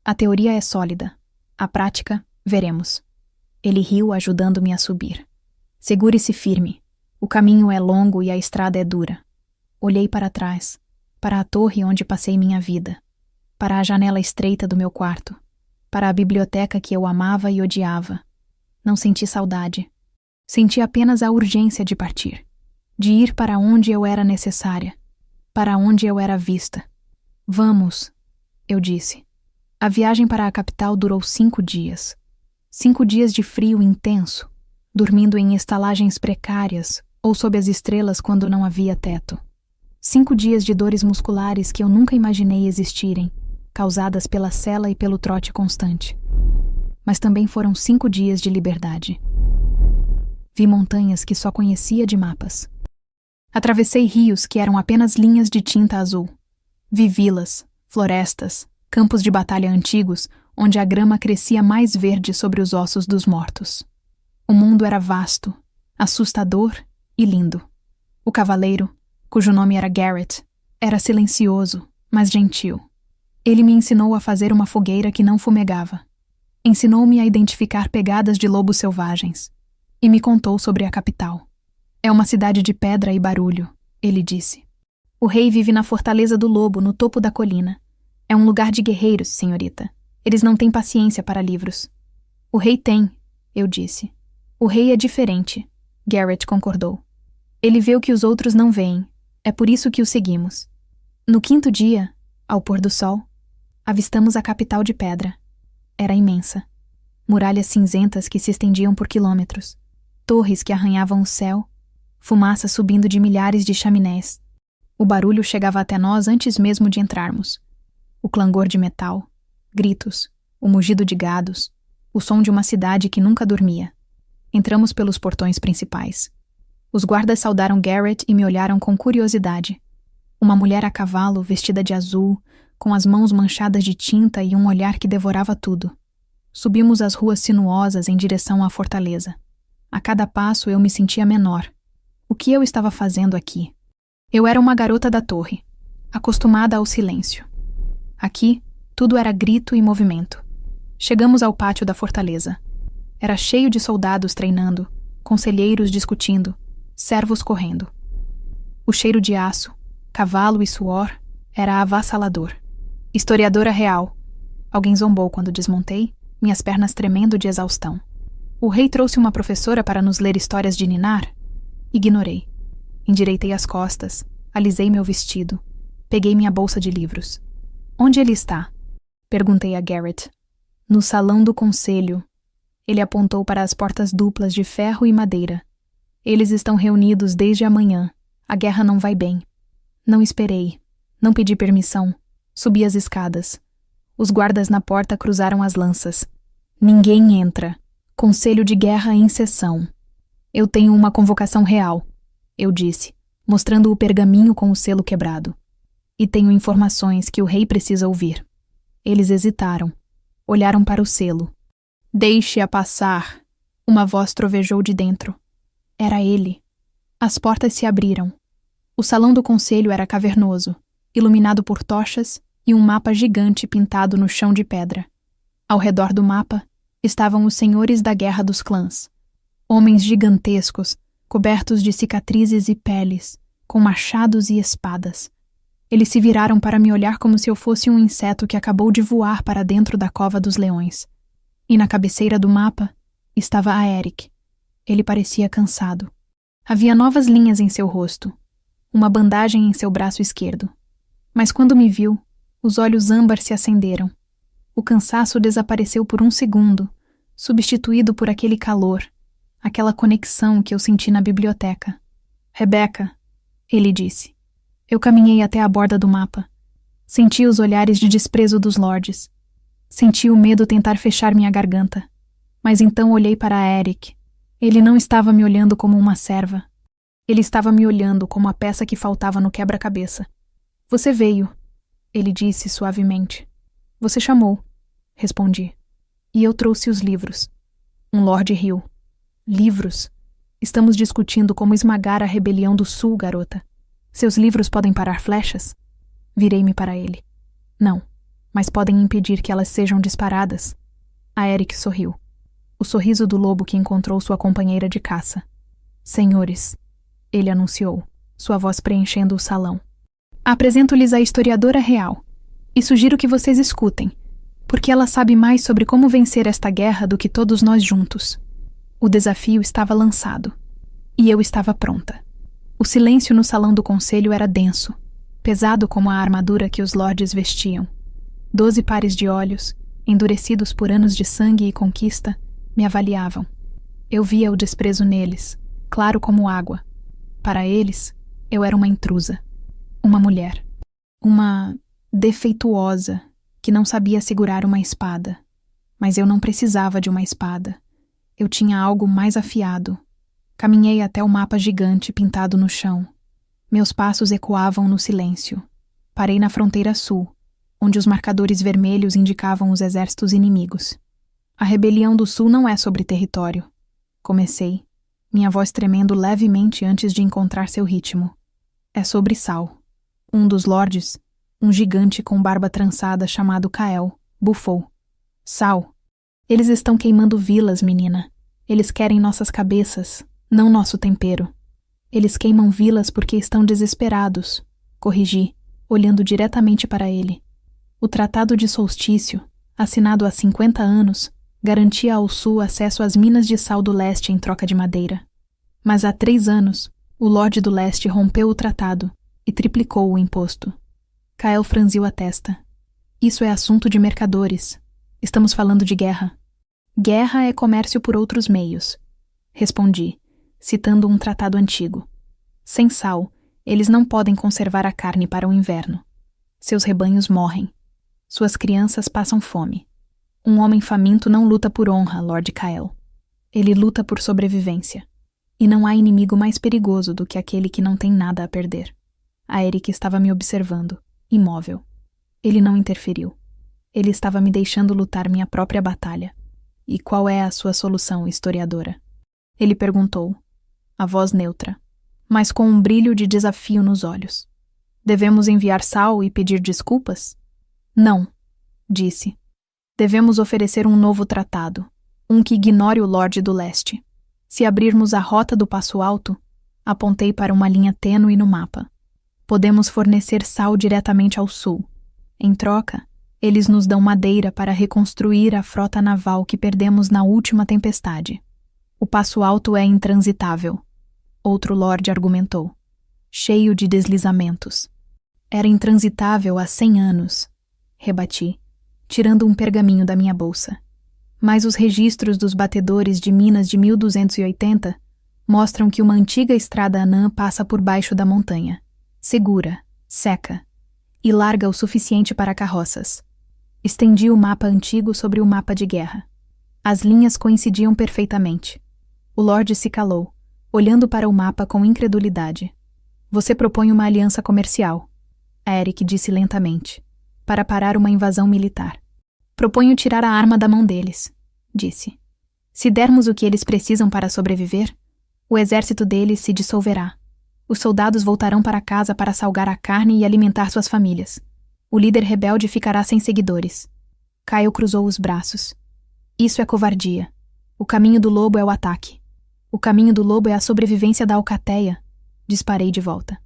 A teoria é sólida. A prática, veremos. Ele riu, ajudando-me a subir. Segure-se firme. O caminho é longo e a estrada é dura. Olhei para trás, para a torre onde passei minha vida, para a janela estreita do meu quarto, para a biblioteca que eu amava e odiava. Não senti saudade. Senti apenas a urgência de partir, de ir para onde eu era necessária, para onde eu era vista. Vamos, eu disse. A viagem para a capital durou 5 dias. 5 dias de frio intenso, dormindo em estalagens precárias ou sob as estrelas quando não havia teto. 5 dias de dores musculares que eu nunca imaginei existirem, causadas pela sela e pelo trote constante. Mas também foram 5 dias de liberdade. Vi montanhas que só conhecia de mapas. Atravessei rios que eram apenas linhas de tinta azul. Vi vilas, florestas, campos de batalha antigos, onde a grama crescia mais verde sobre os ossos dos mortos. O mundo era vasto, assustador e lindo. O cavaleiro, cujo nome era Garrett, era silencioso, mas gentil. Ele me ensinou a fazer uma fogueira que não fumegava. Ensinou-me a identificar pegadas de lobos selvagens. E me contou sobre a capital. É uma cidade de pedra e barulho, ele disse. O rei vive na Fortaleza do Lobo, no topo da colina. É um lugar de guerreiros, senhorita. Eles não têm paciência para livros. O rei tem, eu disse. O rei é diferente, Garrett concordou. Ele vê o que os outros não veem. É por isso que o seguimos. No quinto dia, ao pôr do sol, avistamos a capital de pedra. Era imensa. Muralhas cinzentas que se estendiam por quilômetros. Torres que arranhavam o céu. Fumaça subindo de milhares de chaminés. O barulho chegava até nós antes mesmo de entrarmos. O clangor de metal, gritos, o mugido de gados, o som de uma cidade que nunca dormia. Entramos pelos portões principais. Os guardas saudaram Garrett e me olharam com curiosidade. Uma mulher a cavalo, vestida de azul, com as mãos manchadas de tinta e um olhar que devorava tudo. Subimos as ruas sinuosas em direção à fortaleza. A cada passo eu me sentia menor. O que eu estava fazendo aqui? Eu era uma garota da torre, acostumada ao silêncio. Aqui, tudo era grito e movimento. Chegamos ao pátio da fortaleza. Era cheio de soldados treinando, conselheiros discutindo, servos correndo. O cheiro de aço, cavalo e suor era avassalador. Historiadora real. Alguém zombou quando desmontei, minhas pernas tremendo de exaustão. O rei trouxe uma professora para nos ler histórias de ninar? Ignorei. Endireitei as costas, alisei meu vestido, peguei minha bolsa de livros. Onde ele está? Perguntei a Garrett. No salão do conselho. Ele apontou para as portas duplas de ferro e madeira. Eles estão reunidos desde amanhã. A guerra não vai bem. Não esperei. Não pedi permissão. Subi as escadas. Os guardas na porta cruzaram as lanças. Ninguém entra. Conselho de guerra em sessão. Eu tenho uma convocação real, eu disse, mostrando o pergaminho com o selo quebrado. E tenho informações que o rei precisa ouvir. Eles hesitaram. Olharam para o selo. Deixe-a passar. Uma voz trovejou de dentro. Era ele. As portas se abriram. O salão do conselho era cavernoso, iluminado por tochas e um mapa gigante pintado no chão de pedra. Ao redor do mapa estavam os senhores da guerra dos clãs. Homens gigantescos, cobertos de cicatrizes e peles, com machados e espadas. Eles se viraram para me olhar como se eu fosse um inseto que acabou de voar para dentro da cova dos leões. E na cabeceira do mapa estava a Eric. Ele parecia cansado. Havia novas linhas em seu rosto, uma bandagem em seu braço esquerdo. Mas quando me viu, os olhos âmbar se acenderam. O cansaço desapareceu por um segundo, substituído por aquele calor, aquela conexão que eu senti na biblioteca. Rebecca, ele disse. Eu caminhei até a borda do mapa. Senti os olhares de desprezo dos lordes. Senti o medo tentar fechar minha garganta. Mas então olhei para Eric. Ele não estava me olhando como uma serva. Ele estava me olhando como a peça que faltava no quebra-cabeça. Você veio, ele disse suavemente. Você chamou, respondi. E eu trouxe os livros. Um lorde riu. Livros? Estamos discutindo como esmagar a rebelião do sul, garota. Seus livros podem parar flechas? Virei-me para ele. Não, mas podem impedir que elas sejam disparadas. A Eric sorriu. O sorriso do lobo que encontrou sua companheira de caça. Senhores, ele anunciou, sua voz preenchendo o salão. Apresento-lhes a historiadora real e sugiro que vocês escutem, porque ela sabe mais sobre como vencer esta guerra do que todos nós juntos. O desafio estava lançado, e eu estava pronta. O silêncio no salão do conselho era denso, pesado como a armadura que os lordes vestiam. 12 pares de olhos, endurecidos por anos de sangue e conquista, me avaliavam. Eu via o desprezo neles, claro como água. Para eles, eu era uma intrusa. Uma mulher. Uma defeituosa que não sabia segurar uma espada. Mas eu não precisava de uma espada. Eu tinha algo mais afiado. Caminhei até o mapa gigante pintado no chão. Meus passos ecoavam no silêncio. Parei na fronteira sul, onde os marcadores vermelhos indicavam os exércitos inimigos. A rebelião do sul não é sobre território. Comecei, minha voz tremendo levemente antes de encontrar seu ritmo. É sobre sal. Um dos lordes, Um gigante com barba trançada chamado Kael bufou. Sal. Eles estão queimando vilas, menina. Eles querem nossas cabeças, não nosso tempero. Eles queimam vilas porque estão desesperados, corrigi, olhando diretamente para ele. O Tratado de Solstício, assinado há 50 anos, garantia ao Sul acesso às minas de sal do leste em troca de madeira. Mas há 3 anos, o Lorde do Leste rompeu o tratado e triplicou o imposto. Kael franziu a testa. Isso é assunto de mercadores. Estamos falando de guerra. Guerra é comércio por outros meios. Respondi, citando um tratado antigo. Sem sal, eles não podem conservar a carne para o inverno. Seus rebanhos morrem. Suas crianças passam fome. Um homem faminto não luta por honra, Lord Kael. Ele luta por sobrevivência. E não há inimigo mais perigoso do que aquele que não tem nada a perder. A Eric estava me observando, imóvel. Ele não interferiu. Ele estava me deixando lutar minha própria batalha. E qual é a sua solução, historiadora? Ele perguntou, a voz neutra, mas com um brilho de desafio nos olhos. Devemos enviar sal e pedir desculpas? Não, disse. Devemos oferecer um novo tratado, um que ignore o Lorde do Leste. Se abrirmos a rota do Passo Alto, apontei para uma linha tênue no mapa. Podemos fornecer sal diretamente ao sul. Em troca, eles nos dão madeira para reconstruir a frota naval que perdemos na última tempestade. O Passo Alto é intransitável, outro lorde argumentou, cheio de deslizamentos. Era intransitável há 100 anos, rebati, tirando um pergaminho da minha bolsa. Mas os registros dos batedores de Minas de 1280 mostram que uma antiga estrada anã passa por baixo da montanha, segura, seca, e larga o suficiente para carroças. Estendi o mapa antigo sobre o mapa de guerra. As linhas coincidiam perfeitamente. O Lorde se calou, olhando para o mapa com incredulidade. Você propõe uma aliança comercial, Eric disse lentamente, para parar uma invasão militar. Proponho tirar a arma da mão deles, disse. Se dermos o que eles precisam para sobreviver, o exército deles se dissolverá. Os soldados voltarão para casa para salgar a carne e alimentar suas famílias. O líder rebelde ficará sem seguidores. Kael cruzou os braços. Isso é covardia. O caminho do lobo é o ataque. O caminho do lobo é a sobrevivência da alcateia. Disparei de volta.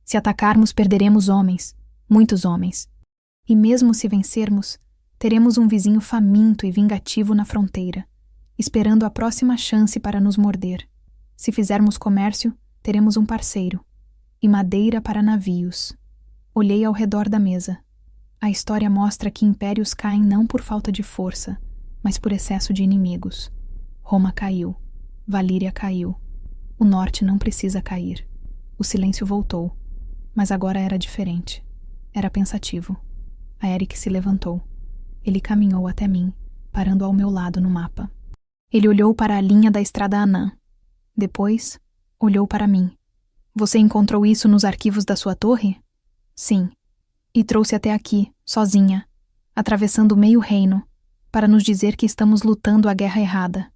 Se atacarmos, perderemos homens, muitos homens. E mesmo se vencermos, teremos um vizinho faminto e vingativo na fronteira, esperando a próxima chance para nos morder. Se fizermos comércio, teremos um parceiro. E madeira para navios. Olhei ao redor da mesa. A história mostra que impérios caem não por falta de força, mas por excesso de inimigos. Roma caiu. Valíria caiu. O norte não precisa cair. O silêncio voltou, mas agora era diferente. Era pensativo. A Eric se levantou. Ele caminhou até mim, parando ao meu lado no mapa. Ele olhou para a linha da estrada anã. Depois, olhou para mim. Você encontrou isso nos arquivos da sua torre? Sim. E trouxe até aqui, sozinha, atravessando meio reino, para nos dizer que estamos lutando a guerra errada.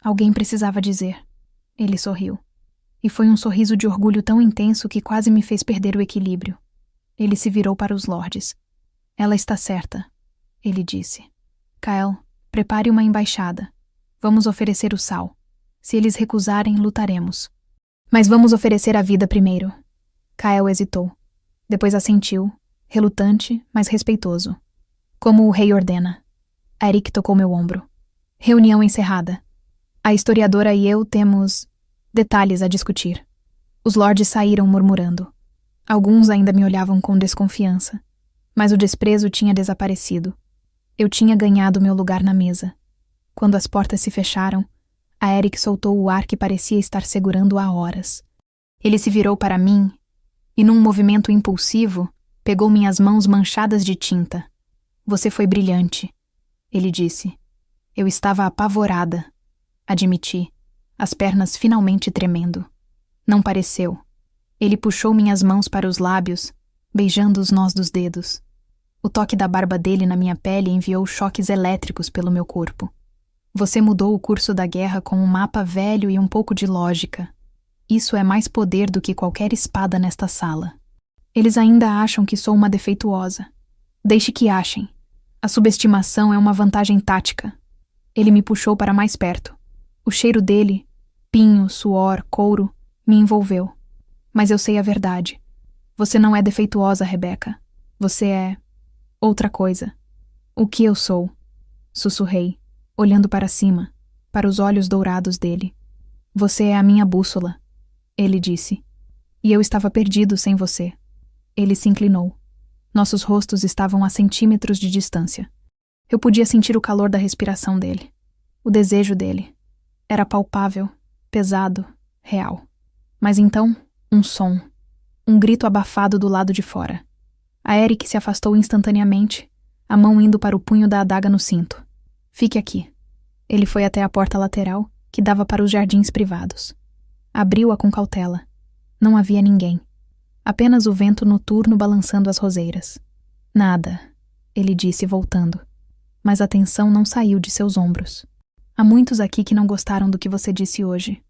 Alguém precisava dizer. Ele sorriu. E foi um sorriso de orgulho tão intenso que quase me fez perder o equilíbrio. Ele se virou para os lordes. Ela está certa, ele disse. Kael, prepare uma embaixada. Vamos oferecer o sal. Se eles recusarem, lutaremos. Mas vamos oferecer a vida primeiro. Kael hesitou. Depois assentiu, relutante, mas respeitoso. Como o rei ordena. Eric tocou meu ombro. Reunião encerrada. A historiadora e eu temos detalhes a discutir. Os lordes saíram murmurando. Alguns ainda me olhavam com desconfiança, mas o desprezo tinha desaparecido. Eu tinha ganhado meu lugar na mesa. Quando as portas se fecharam, a Eric soltou o ar que parecia estar segurando há horas. Ele se virou para mim e, num movimento impulsivo, pegou minhas mãos manchadas de tinta. Você foi brilhante, ele disse. Eu estava apavorada. Admiti, as pernas finalmente tremendo. Não pareceu. Ele puxou minhas mãos para os lábios, beijando os nós dos dedos. O toque da barba dele na minha pele enviou choques elétricos pelo meu corpo. Você mudou o curso da guerra com um mapa velho e um pouco de lógica. Isso é mais poder do que qualquer espada nesta sala. Eles ainda acham que sou uma defeituosa. Deixe que achem. A subestimação é uma vantagem tática. Ele me puxou para mais perto. O cheiro dele, pinho, suor, couro, me envolveu. Mas eu sei a verdade. Você não é defeituosa, Rebecca. Você é outra coisa. O que eu sou? Sussurrei, olhando para cima, para os olhos dourados dele. Você é a minha bússola, ele disse. E eu estava perdido sem você. Ele se inclinou. Nossos rostos estavam a centímetros de distância. Eu podia sentir o calor da respiração dele. O desejo dele. Era palpável, pesado, real. Mas então, um som. Um grito abafado do lado de fora. A Eric se afastou instantaneamente, a mão indo para o punho da adaga no cinto. Fique aqui. Ele foi até a porta lateral, que dava para os jardins privados. Abriu-a com cautela. Não havia ninguém. Apenas o vento noturno balançando as roseiras. Nada, ele disse voltando. Mas a tensão não saiu de seus ombros. Há muitos aqui que não gostaram do que você disse hoje.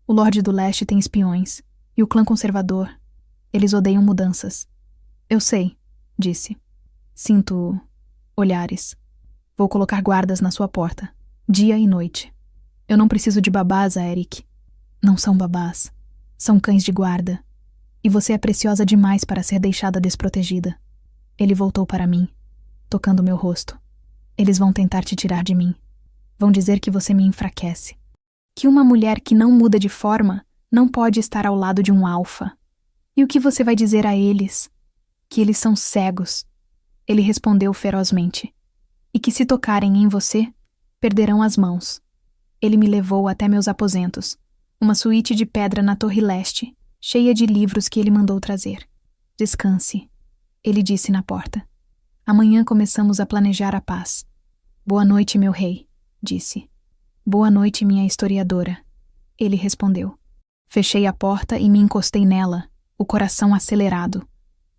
O Lorde do Leste tem espiões, e o clã conservador. Eles odeiam mudanças. Eu sei, disse. Sinto olhares. Vou colocar guardas na sua porta, dia e noite. Eu não preciso de babás, Eric. Não são babás. São cães de guarda. E você é preciosa demais para ser deixada desprotegida. Ele voltou para mim, tocando meu rosto. Eles vão tentar te tirar de mim. Vão dizer que você me enfraquece. Que uma mulher que não muda de forma não pode estar ao lado de um alfa. E o que você vai dizer a eles? Que eles são cegos. Ele respondeu ferozmente. E que se tocarem em você, perderão as mãos. Ele me levou até meus aposentos, uma suíte de pedra na Torre Leste, cheia de livros que ele mandou trazer. Descanse, ele disse na porta. Amanhã começamos a planejar a paz. Boa noite, meu rei, disse. Boa noite, minha historiadora, ele respondeu. Fechei a porta e me encostei nela, o coração acelerado.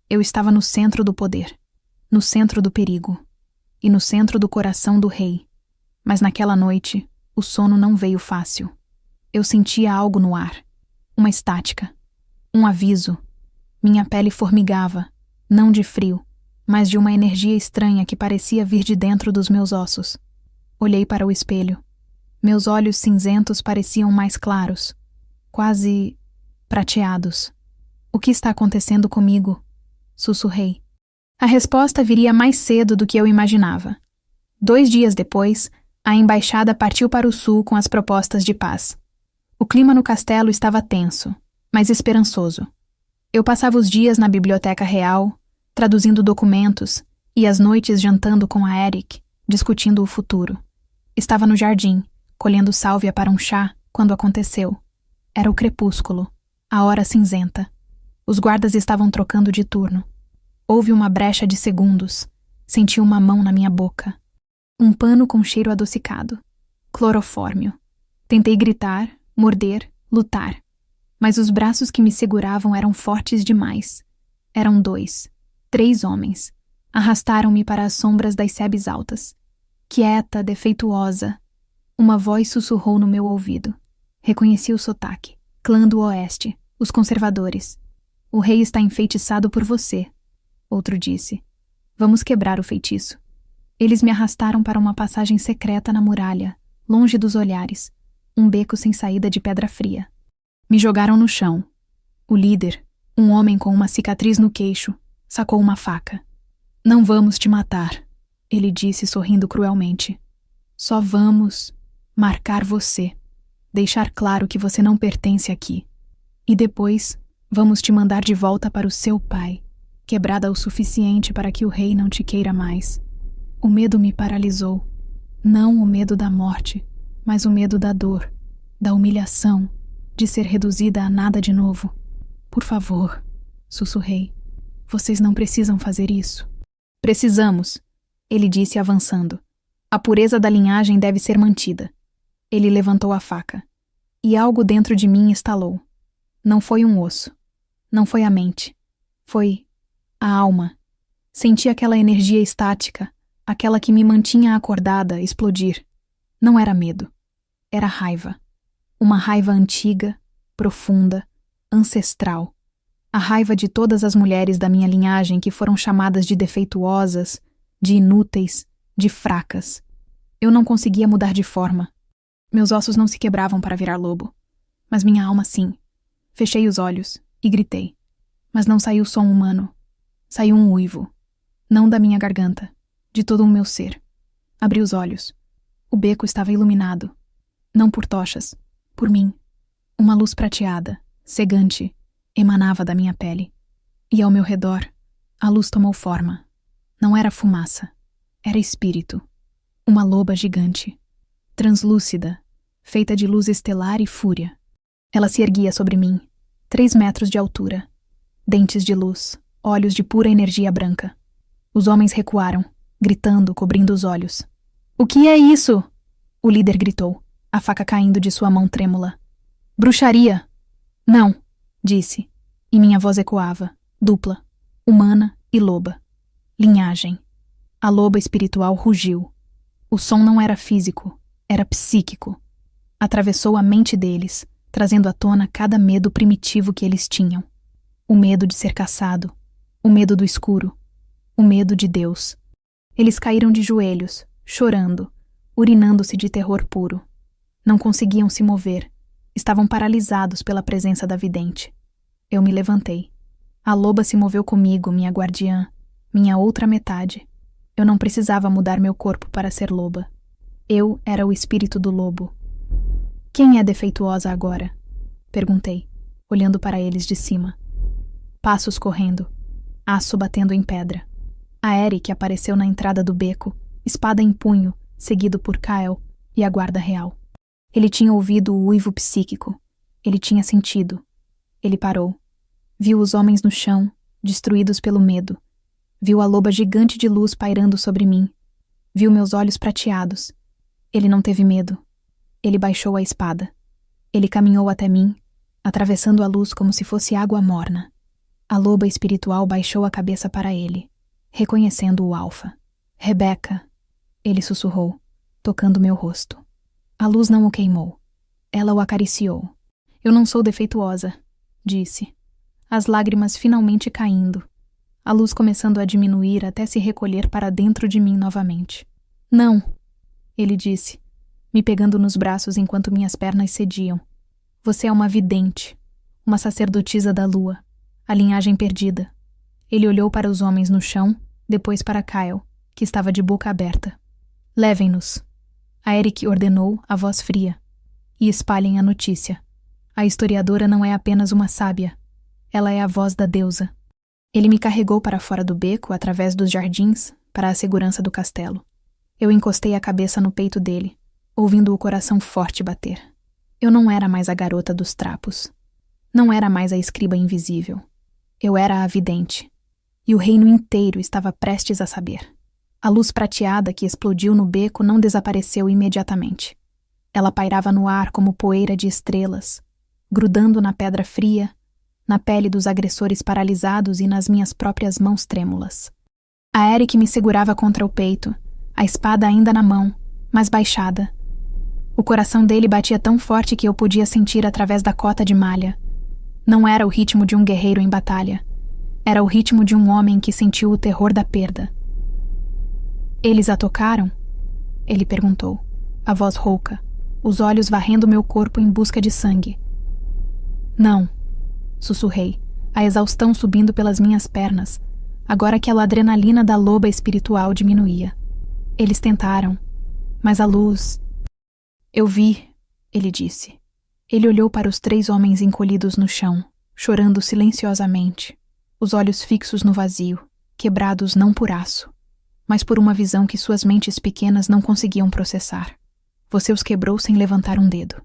Eu estava no centro do poder, no centro do perigo, e no centro do coração do rei. Mas naquela noite, o sono não veio fácil. Eu sentia algo no ar, uma estática, um aviso. Minha pele formigava, não de frio, mas de uma energia estranha que parecia vir de dentro dos meus ossos. Olhei para o espelho. Meus olhos cinzentos pareciam mais claros, quase prateados. O que está acontecendo comigo? Sussurrei. A resposta viria mais cedo do que eu imaginava. 2 dias depois, a embaixada partiu para o sul com as propostas de paz. O clima no castelo estava tenso, mas esperançoso. Eu passava os dias na biblioteca real, traduzindo documentos, e as noites jantando com a Eric, discutindo o futuro. Estava no jardim, colhendo sálvia para um chá, quando aconteceu. Era o crepúsculo, a hora cinzenta. Os guardas estavam trocando de turno. Houve uma brecha de segundos. Senti uma mão na minha boca. Um pano com cheiro adocicado. Clorofórmio. Tentei gritar, morder, lutar. Mas os braços que me seguravam eram fortes demais. Eram 2, 3 homens. Arrastaram-me para as sombras das sebes altas. Quieta, defeituosa. Uma voz sussurrou no meu ouvido. Reconheci o sotaque. Clã do Oeste, os conservadores. O rei está enfeitiçado por você, outro disse. Vamos quebrar o feitiço. Eles me arrastaram para uma passagem secreta na muralha, longe dos olhares, um beco sem saída de pedra fria. Me jogaram no chão. O líder, um homem com uma cicatriz no queixo, sacou uma faca. Não vamos te matar, ele disse sorrindo cruelmente. Só vamos marcar você, deixar claro que você não pertence aqui. E depois, vamos te mandar de volta para o seu pai, quebrada o suficiente para que o rei não te queira mais. O medo me paralisou. Não o medo da morte, mas o medo da dor, da humilhação, de ser reduzida a nada de novo. Por favor, sussurrei. Vocês não precisam fazer isso. Precisamos, ele disse avançando. A pureza da linhagem deve ser mantida. Ele levantou a faca. E algo dentro de mim estalou. Não foi um osso. Não foi a mente. Foi a alma. Senti aquela energia estática, aquela que me mantinha acordada, explodir. Não era medo. Era raiva. Uma raiva antiga, profunda, ancestral. A raiva de todas as mulheres da minha linhagem que foram chamadas de defeituosas, de inúteis, de fracas. Eu não conseguia mudar de forma. Meus ossos não se quebravam para virar lobo. Mas minha alma sim. Fechei os olhos e gritei. Mas não saiu som humano. Saiu um uivo. Não da minha garganta, de todo o meu ser. Abri os olhos. O beco estava iluminado. Não por tochas, por mim. Uma luz prateada, cegante, emanava da minha pele. E ao meu redor, a luz tomou forma. Não era fumaça, era espírito. Uma loba gigante, translúcida, feita de luz estelar e fúria. Ela se erguia sobre mim, 3 metros de altura. Dentes de luz, olhos de pura energia branca. Os homens recuaram, gritando, cobrindo os olhos. "O que é isso?" O líder gritou, a faca caindo de sua mão trêmula. "Bruxaria!" "Não", disse, e minha voz ecoava, dupla, humana e loba. Linhagem. A loba espiritual rugiu. O som não era físico, era psíquico. Atravessou a mente deles, trazendo à tona cada medo primitivo que eles tinham. O medo de ser caçado, o medo do escuro, o medo de Deus. Eles caíram de joelhos, chorando, urinando-se de terror puro. Não conseguiam se mover, estavam paralisados pela presença da vidente. Eu me levantei. A loba se moveu comigo, minha guardiã, minha outra metade. Eu não precisava mudar meu corpo para ser loba. Eu era o espírito do lobo. "Quem é defeituosa agora?" perguntei, olhando para eles de cima. Passos correndo, aço batendo em pedra. A Eric apareceu na entrada do beco, espada em punho, seguido por Kyle e a guarda real. Ele tinha ouvido o uivo psíquico. Ele tinha sentido. Ele parou. Viu os homens no chão, destruídos pelo medo. Viu a loba gigante de luz pairando sobre mim. Viu meus olhos prateados. Ele não teve medo. Ele baixou a espada. Ele caminhou até mim, atravessando a luz como se fosse água morna. A loba espiritual baixou a cabeça para ele, reconhecendo o alfa. "Rebeca", ele sussurrou, tocando meu rosto. A luz não o queimou. Ela o acariciou. "Eu não sou defeituosa", disse. As lágrimas finalmente caindo. A luz começando a diminuir até se recolher para dentro de mim novamente. "Não", ele disse, me pegando nos braços enquanto minhas pernas cediam. "Você é uma vidente, uma sacerdotisa da lua, a linhagem perdida." Ele olhou para os homens no chão, depois para Kyle, que estava de boca aberta. "Levem-nos", a Eric ordenou, a voz fria. "E espalhem a notícia. A historiadora não é apenas uma sábia. Ela é a voz da deusa." Ele me carregou para fora do beco, através dos jardins, para a segurança do castelo. Eu encostei a cabeça no peito dele, ouvindo o coração forte bater. Eu não era mais a garota dos trapos. Não era mais a escriba invisível. Eu era a vidente. E o reino inteiro estava prestes a saber. A luz prateada que explodiu no beco não desapareceu imediatamente. Ela pairava no ar como poeira de estrelas, grudando na pedra fria, na pele dos agressores paralisados e nas minhas próprias mãos trêmulas. A Eric me segurava contra o peito, a espada ainda na mão, mas baixada. O coração dele batia tão forte que eu podia sentir através da cota de malha. Não era o ritmo de um guerreiro em batalha. Era o ritmo de um homem que sentiu o terror da perda. "Eles a tocaram?" ele perguntou, a voz rouca, os olhos varrendo meu corpo em busca de sangue. "Não", sussurrei, a exaustão subindo pelas minhas pernas, agora que a adrenalina da loba espiritual diminuía. "Eles tentaram, mas a luz..." "Eu vi", ele disse. Ele olhou para os 3 homens encolhidos no chão, chorando silenciosamente, os olhos fixos no vazio, quebrados não por aço, mas por uma visão que suas mentes pequenas não conseguiam processar. "Você os quebrou sem levantar um dedo."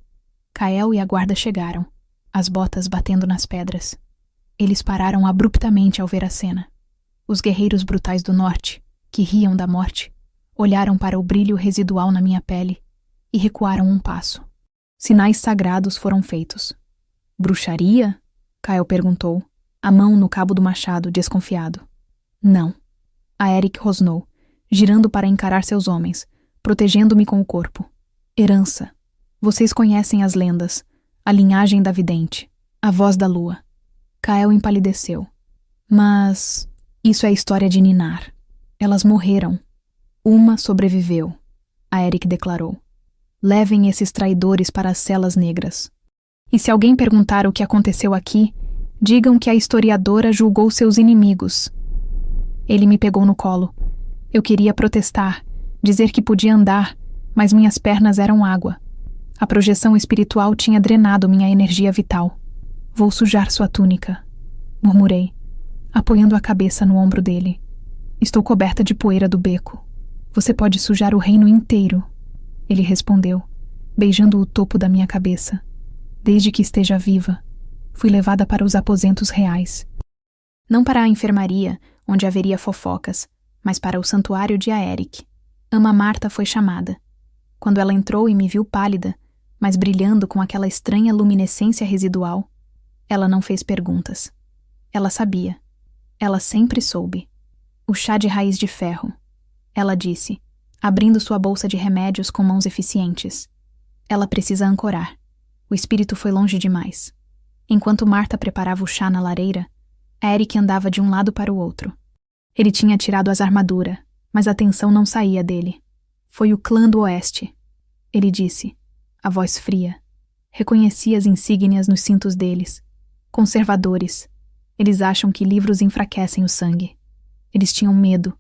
Kael e a guarda chegaram, as botas batendo nas pedras. Eles pararam abruptamente ao ver a cena. Os guerreiros brutais do norte, que riam da morte, olharam para o brilho residual na minha pele e recuaram um passo. Sinais sagrados foram feitos. "Bruxaria?" Kyle perguntou, a mão no cabo do machado, desconfiado. "Não." A Eric rosnou, girando para encarar seus homens, protegendo-me com o corpo. "Herança. Vocês conhecem as lendas, a linhagem da vidente, a voz da lua." Kael empalideceu. Mas isso é a história de Ninar. Elas morreram. Uma sobreviveu, a Eric declarou. Levem esses traidores para as celas negras. E se alguém perguntar o que aconteceu aqui, digam que a historiadora julgou seus inimigos. Ele me pegou no colo. Eu queria protestar, dizer que podia andar, mas minhas pernas eram água. A projeção espiritual tinha drenado minha energia vital. Vou sujar sua túnica, murmurei, apoiando a cabeça no ombro dele. Estou coberta de poeira do beco. Você pode sujar o reino inteiro, ele respondeu, beijando o topo da minha cabeça. Desde que esteja viva, fui levada para os aposentos reais. Não para a enfermaria, onde haveria fofocas, mas para o santuário de Aeric. Ama Marta foi chamada. Quando ela entrou e me viu pálida, mas brilhando com aquela estranha luminescência residual, ela não fez perguntas. Ela sabia. Ela sempre soube. O chá de raiz de ferro, ela disse, abrindo sua bolsa de remédios com mãos eficientes. Ela precisa ancorar. O espírito foi longe demais. Enquanto Marta preparava o chá na lareira, Eric andava de um lado para o outro. Ele tinha tirado as armaduras, mas a tensão não saía dele. Foi o clã do Oeste, ele disse, a voz fria. Reconheci as insígnias nos cintos deles. Conservadores. Eles acham que livros enfraquecem o sangue. Eles tinham medo,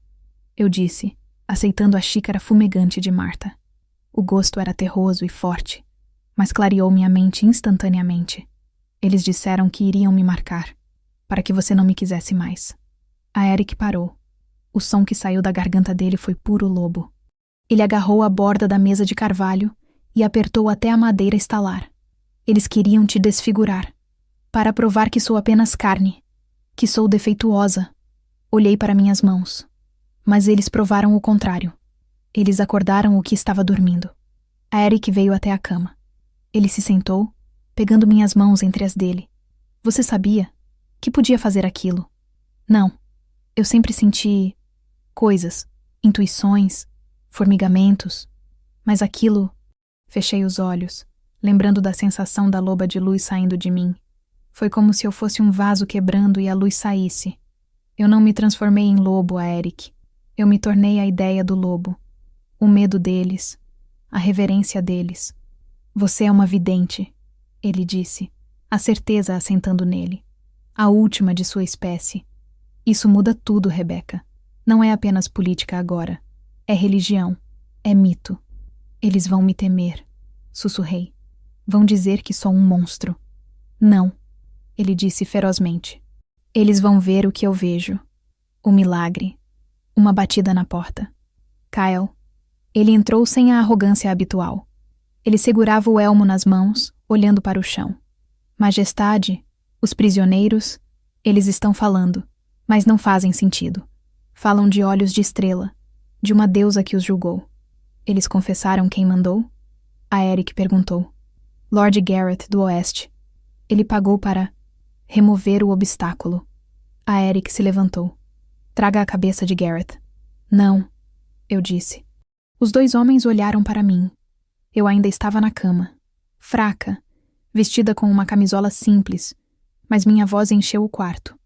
eu disse, aceitando a xícara fumegante de Marta. O gosto era terroso e forte, mas clareou minha mente instantaneamente. Eles disseram que iriam me marcar, para que você não me quisesse mais. A Eric parou. O som que saiu da garganta dele foi puro lobo. Ele agarrou a borda da mesa de carvalho e apertou até a madeira estalar. Eles queriam te desfigurar, para provar que sou apenas carne, que sou defeituosa. Olhei para minhas mãos, mas eles provaram o contrário. Eles acordaram o que estava dormindo. A Eric veio até a cama. Ele se sentou, pegando minhas mãos entre as dele. Você sabia que podia fazer aquilo? Não. Eu sempre senti coisas, intuições, formigamentos, mas aquilo... Fechei os olhos, lembrando da sensação da loba de luz saindo de mim. Foi como se eu fosse um vaso quebrando e a luz saísse. Eu não me transformei em lobo, a Eric. Eu me tornei a ideia do lobo. O medo deles, a reverência deles. Você é uma vidente, ele disse, a certeza assentando nele. A última de sua espécie. Isso muda tudo, Rebecca. Não é apenas política agora. É religião. É mito. Eles vão me temer, sussurrei. Vão dizer que sou um monstro. Não, ele disse ferozmente. Eles vão ver o que eu vejo. O milagre. Uma batida na porta. Kyle. Ele entrou sem a arrogância habitual. Ele segurava o elmo nas mãos, olhando para o chão. Majestade, os prisioneiros, eles estão falando, mas não fazem sentido. Falam de olhos de estrela, de uma deusa que os julgou. Eles confessaram quem mandou? A Eric perguntou. Lord Gareth do Oeste. Ele pagou para remover o obstáculo. A Eric se levantou. Traga a cabeça de Gareth. Não, eu disse. Os dois homens olharam para mim. Eu ainda estava na cama, fraca, vestida com uma camisola simples, mas minha voz encheu o quarto.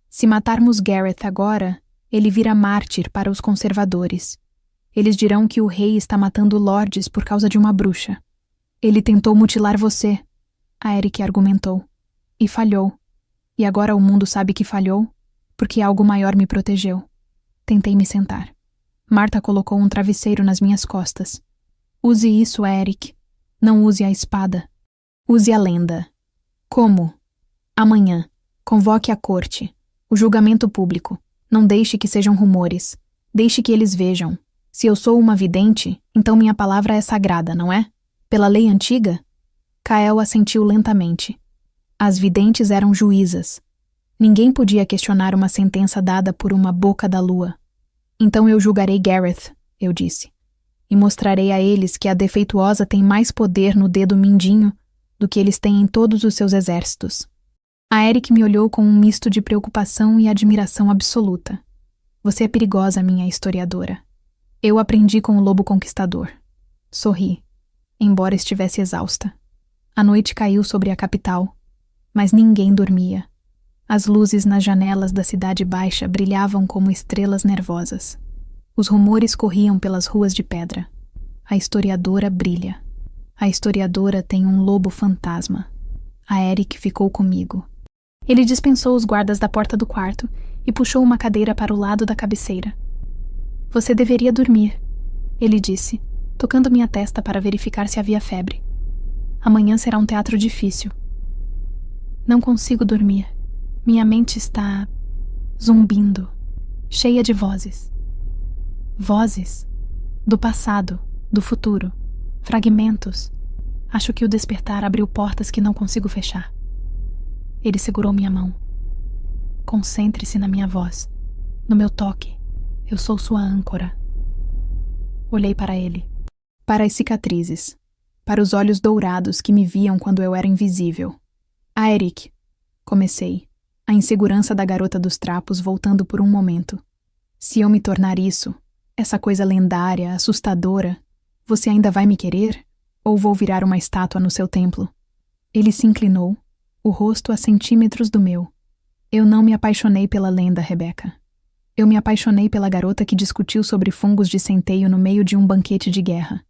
Se matarmos Gareth agora, ele vira mártir para os conservadores. Eles dirão que o rei está matando lordes por causa de uma bruxa. Ele tentou mutilar você, a Eric argumentou, e falhou. E agora o mundo sabe que falhou, porque algo maior me protegeu. Tentei me sentar. Marta colocou um travesseiro nas minhas costas. Use isso, Eric. Não use a espada. Use a lenda. Como? Amanhã. Convoque a corte. O julgamento público. Não deixe que sejam rumores. Deixe que eles vejam. Se eu sou uma vidente, então minha palavra é sagrada, não é? Pela lei antiga? Kael assentiu lentamente. As videntes eram juízas. Ninguém podia questionar uma sentença dada por uma boca da lua. Então eu julgarei Gareth, eu disse. E mostrarei a eles que a defeituosa tem mais poder no dedo mindinho do que eles têm em todos os seus exércitos. A Eric me olhou com um misto de preocupação e admiração absoluta. Você é perigosa, minha historiadora. Eu aprendi com o lobo conquistador. Sorri, embora estivesse exausta. A noite caiu sobre a capital, mas ninguém dormia. As luzes nas janelas da cidade baixa brilhavam como estrelas nervosas. Os rumores corriam pelas ruas de pedra. A historiadora brilha. A historiadora tem um lobo fantasma. A Eric ficou comigo. Ele dispensou os guardas da porta do quarto e puxou uma cadeira para o lado da cabeceira. Você deveria dormir, ele disse, tocando minha testa para verificar se havia febre. Amanhã será um teatro difícil. Não consigo dormir. Minha mente está zumbindo, cheia de vozes. Vozes do passado, do futuro, fragmentos. Acho que o despertar abriu portas que não consigo fechar. Ele segurou minha mão. Concentre-se na minha voz, no meu toque. Eu sou sua âncora. Olhei para ele, para as cicatrizes, para os olhos dourados que me viam quando eu era invisível. Ah, Eric, comecei, a insegurança da garota dos trapos voltando por um momento. Se eu me tornar isso, essa coisa lendária, assustadora, você ainda vai me querer? Ou vou virar uma estátua no seu templo? Ele se inclinou, o rosto a centímetros do meu. Eu não me apaixonei pela lenda, Rebecca. Eu me apaixonei pela garota que discutiu sobre fungos de centeio no meio de um banquete de guerra.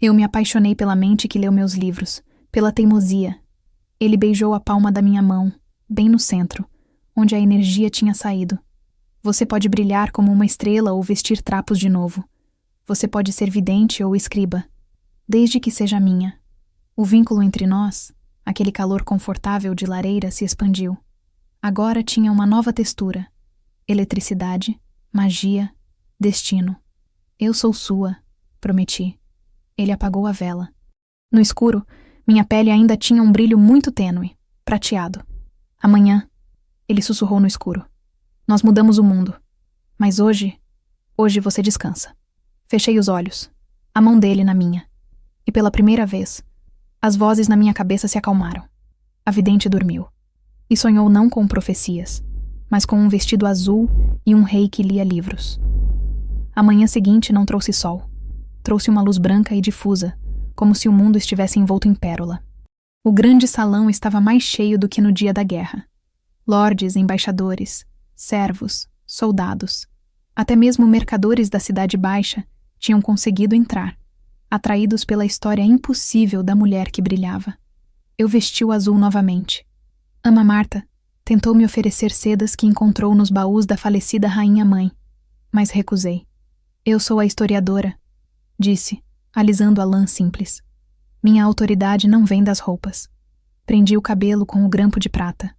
Eu me apaixonei pela mente que leu meus livros, pela teimosia. Ele beijou a palma da minha mão, bem no centro, onde a energia tinha saído. Você pode brilhar como uma estrela ou vestir trapos de novo. Você pode ser vidente ou escriba, desde que seja minha. O vínculo entre nós, aquele calor confortável de lareira, se expandiu. Agora tinha uma nova textura. Eletricidade, magia, destino. Eu sou sua, prometi. Ele apagou a vela. No escuro, minha pele ainda tinha um brilho muito tênue, prateado. Amanhã, ele sussurrou no escuro. Nós mudamos o mundo. Mas hoje você descansa. Fechei os olhos, a mão dele na minha. E pela primeira vez, as vozes na minha cabeça se acalmaram. A vidente dormiu. E sonhou não com profecias, mas com um vestido azul e um rei que lia livros. A manhã seguinte não trouxe sol. Trouxe uma luz branca e difusa, como se o mundo estivesse envolto em pérola. O grande salão estava mais cheio do que no dia da guerra. Lordes, embaixadores, servos, soldados, até mesmo mercadores da cidade baixa tinham conseguido entrar, atraídos pela história impossível da mulher que brilhava. Eu vesti o azul novamente. Ama Marta tentou me oferecer sedas que encontrou nos baús da falecida rainha-mãe, mas recusei. Eu sou a historiadora, disse, alisando a lã simples. Minha autoridade não vem das roupas. Prendi o cabelo com o grampo de prata.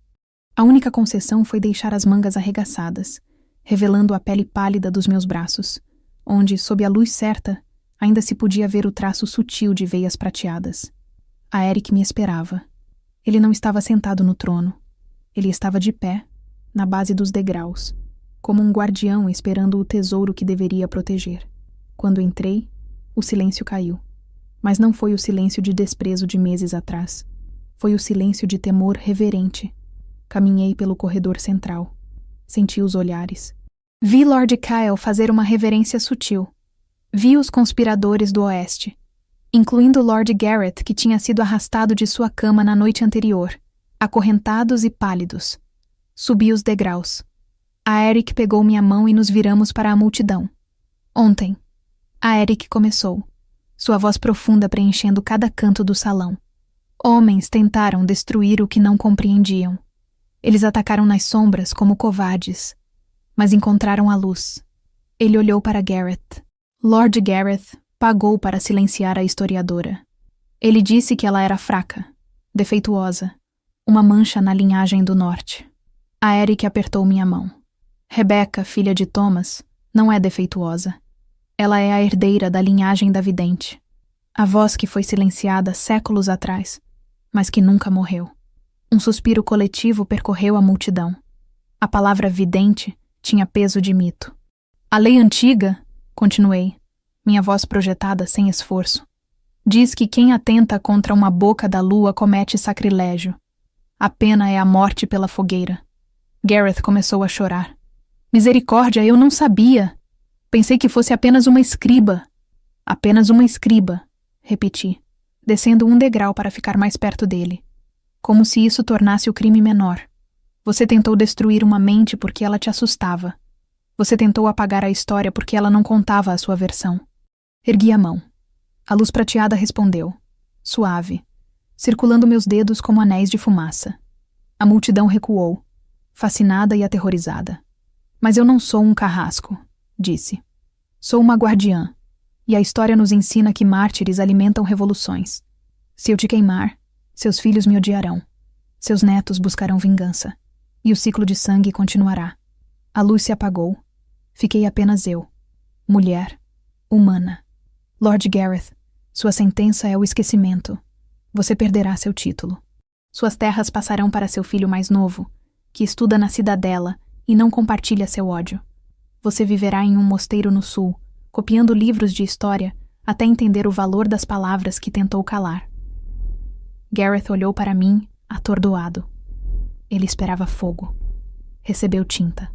A única concessão foi deixar as mangas arregaçadas, revelando a pele pálida dos meus braços, onde, sob a luz certa, ainda se podia ver o traço sutil de veias prateadas. A Eric me esperava. Ele não estava sentado no trono. Ele estava de pé, na base dos degraus, como um guardião esperando o tesouro que deveria proteger. Quando entrei, o silêncio caiu. Mas não foi o silêncio de desprezo de meses atrás. Foi o silêncio de temor reverente. Caminhei pelo corredor central. Senti os olhares. Vi Lord Kyle fazer uma reverência sutil. Vi os conspiradores do oeste, incluindo Lord Garrett, que tinha sido arrastado de sua cama na noite anterior, acorrentados e pálidos. Subi os degraus. A Eric pegou minha mão e nos viramos para a multidão. Ontem. A Eric começou, sua voz profunda preenchendo cada canto do salão. Homens tentaram destruir o que não compreendiam. Eles atacaram nas sombras como covardes, mas encontraram a luz. Ele olhou para Garrett. Lord Garrett pagou para silenciar a historiadora. Ele disse que ela era fraca, defeituosa, uma mancha na linhagem do norte. A Eric apertou minha mão. Rebecca, filha de Thomas, não é defeituosa. Ela é a herdeira da linhagem da vidente. A voz que foi silenciada séculos atrás, mas que nunca morreu. Um suspiro coletivo percorreu a multidão. A palavra vidente tinha peso de mito. A lei antiga, continuei, minha voz projetada sem esforço, diz que quem atenta contra uma boca da lua comete sacrilégio. A pena é a morte pela fogueira. Garrett começou a chorar. Misericórdia, eu não sabia. Pensei que fosse apenas uma escriba. Apenas uma escriba, repeti, descendo um degrau para ficar mais perto dele. Como se isso tornasse o crime menor. Você tentou destruir uma mente porque ela te assustava. Você tentou apagar a história porque ela não contava a sua versão. Ergui a mão. A luz prateada respondeu, suave, circulando meus dedos como anéis de fumaça. A multidão recuou, fascinada e aterrorizada. Mas eu não sou um carrasco, disse. Sou uma guardiã, e a história nos ensina que mártires alimentam revoluções. Se eu te queimar, seus filhos me odiarão. Seus netos buscarão vingança, e o ciclo de sangue continuará. A luz se apagou. Fiquei apenas eu, mulher, humana. Lord Gareth, sua sentença é o esquecimento. Você perderá seu título. Suas terras passarão para seu filho mais novo, que estuda na cidadela e não compartilha seu ódio. Você viverá em um mosteiro no sul, copiando livros de história até entender o valor das palavras que tentou calar. Gareth olhou para mim, atordoado. Ele esperava fogo. Recebeu tinta.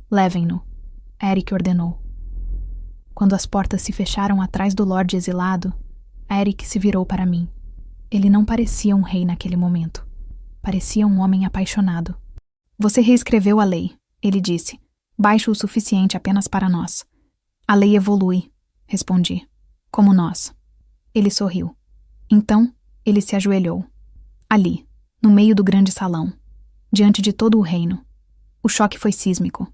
Levem-no, Eric ordenou. Quando as portas se fecharam atrás do Lorde exilado, Eric se virou para mim. Ele não parecia um rei naquele momento. Parecia um homem apaixonado. Você reescreveu a lei, ele disse, baixo o suficiente apenas para nós. A lei evolui, respondi. Como nós. Ele sorriu. Então, ele se ajoelhou. Ali, no meio do grande salão, diante de todo o reino. O choque foi sísmico.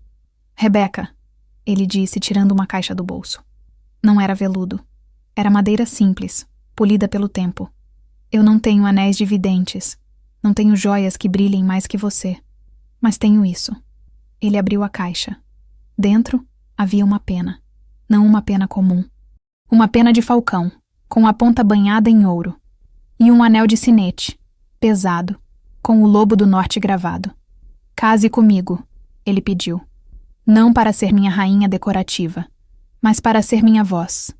Rebecca, ele disse, tirando uma caixa do bolso. Não era veludo. Era madeira simples, polida pelo tempo. Eu não tenho anéis de videntes. Não tenho joias que brilhem mais que você. Mas tenho isso. Ele abriu a caixa. Dentro havia uma pena. Não uma pena comum. Uma pena de falcão, com a ponta banhada em ouro. E um anel de sinete, pesado, com o lobo do norte gravado. Case comigo, ele pediu. Não para ser minha rainha decorativa, mas para ser minha voz,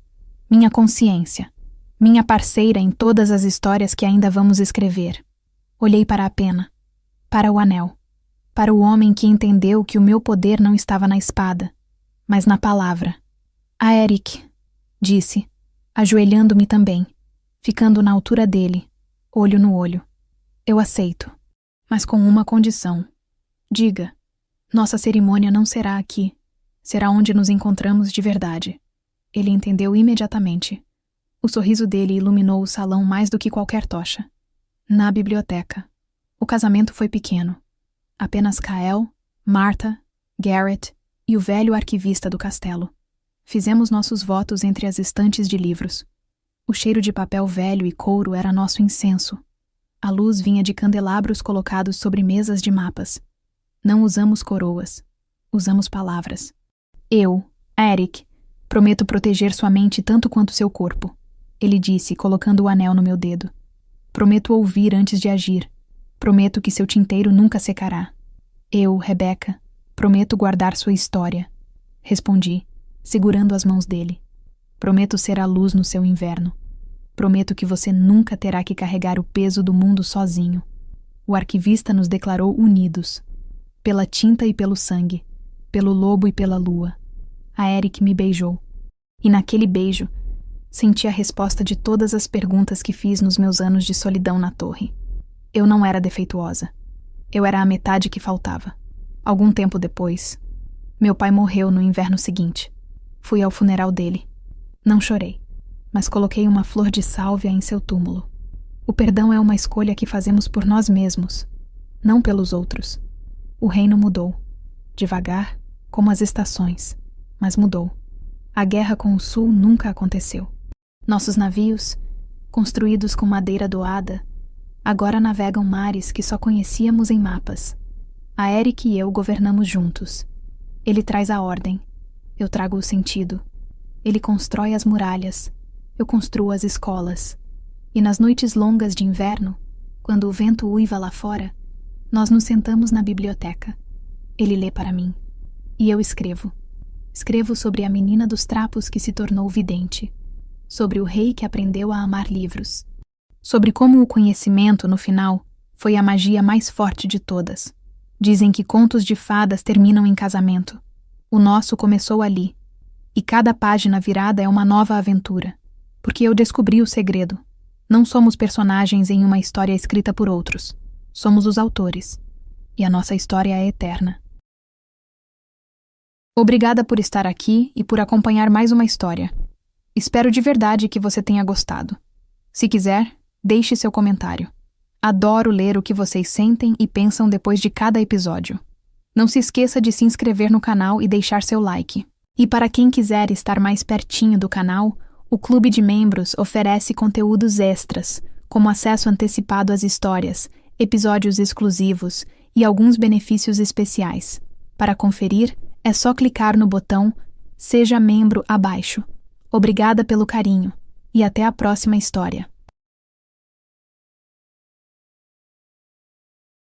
minha consciência, minha parceira em todas as histórias que ainda vamos escrever. Olhei para a pena, para o anel, para o homem que entendeu que o meu poder não estava na espada, mas na palavra. A Eric, disse, ajoelhando-me também, ficando na altura dele, olho no olho. Eu aceito, mas com uma condição. Diga, nossa cerimônia não será aqui, será onde nos encontramos de verdade. Ele entendeu imediatamente. O sorriso dele iluminou o salão mais do que qualquer tocha. Na biblioteca. O casamento foi pequeno. Apenas Kael, Martha, Garrett e o velho arquivista do castelo. Fizemos nossos votos entre as estantes de livros. O cheiro de papel velho e couro era nosso incenso. A luz vinha de candelabros colocados sobre mesas de mapas. Não usamos coroas. Usamos palavras. Eu, Eric, prometo proteger sua mente tanto quanto seu corpo, ele disse, colocando o anel no meu dedo. Prometo ouvir antes de agir. Prometo que seu tinteiro nunca secará. Eu, Rebecca, prometo guardar sua história. Respondi, segurando as mãos dele. Prometo ser a luz no seu inverno. Prometo que você nunca terá que carregar o peso do mundo sozinho. O arquivista nos declarou unidos. Pela tinta e pelo sangue. Pelo lobo e pela lua. A Eric me beijou. E naquele beijo, senti a resposta de todas as perguntas que fiz nos meus anos de solidão na torre. Eu não era defeituosa. Eu era a metade que faltava. Algum tempo depois, meu pai morreu no inverno seguinte. Fui ao funeral dele. Não chorei, mas coloquei uma flor de sálvia em seu túmulo. O perdão é uma escolha que fazemos por nós mesmos, não pelos outros. O reino mudou. Devagar, como as estações, mas mudou. A guerra com o sul nunca aconteceu. Nossos navios, construídos com madeira doada, agora navegam mares que só conhecíamos em mapas. A Eric e eu governamos juntos. Ele traz a ordem. Eu trago o sentido. Ele constrói as muralhas. Eu construo as escolas. E nas noites longas de inverno, quando o vento uiva lá fora, nós nos sentamos na biblioteca. Ele lê para mim. E eu escrevo. Escrevo sobre a menina dos trapos que se tornou vidente. Sobre o rei que aprendeu a amar livros. Sobre como o conhecimento, no final, foi a magia mais forte de todas. Dizem que contos de fadas terminam em casamento. O nosso começou ali. E cada página virada é uma nova aventura. Porque eu descobri o segredo. Não somos personagens em uma história escrita por outros. Somos os autores. e a nossa história é eterna. Obrigada por estar aqui e por acompanhar mais uma história. Espero de verdade que você tenha gostado. Se quiser, deixe seu comentário. Adoro ler o que vocês sentem e pensam depois de cada episódio. Não se esqueça de se inscrever no canal e deixar seu like. E para quem quiser estar mais pertinho do canal, o Clube de Membros oferece conteúdos extras, como acesso antecipado às histórias, episódios exclusivos e alguns benefícios especiais. Para conferir, é só clicar no botão Seja Membro abaixo. Obrigada pelo carinho e até a próxima história.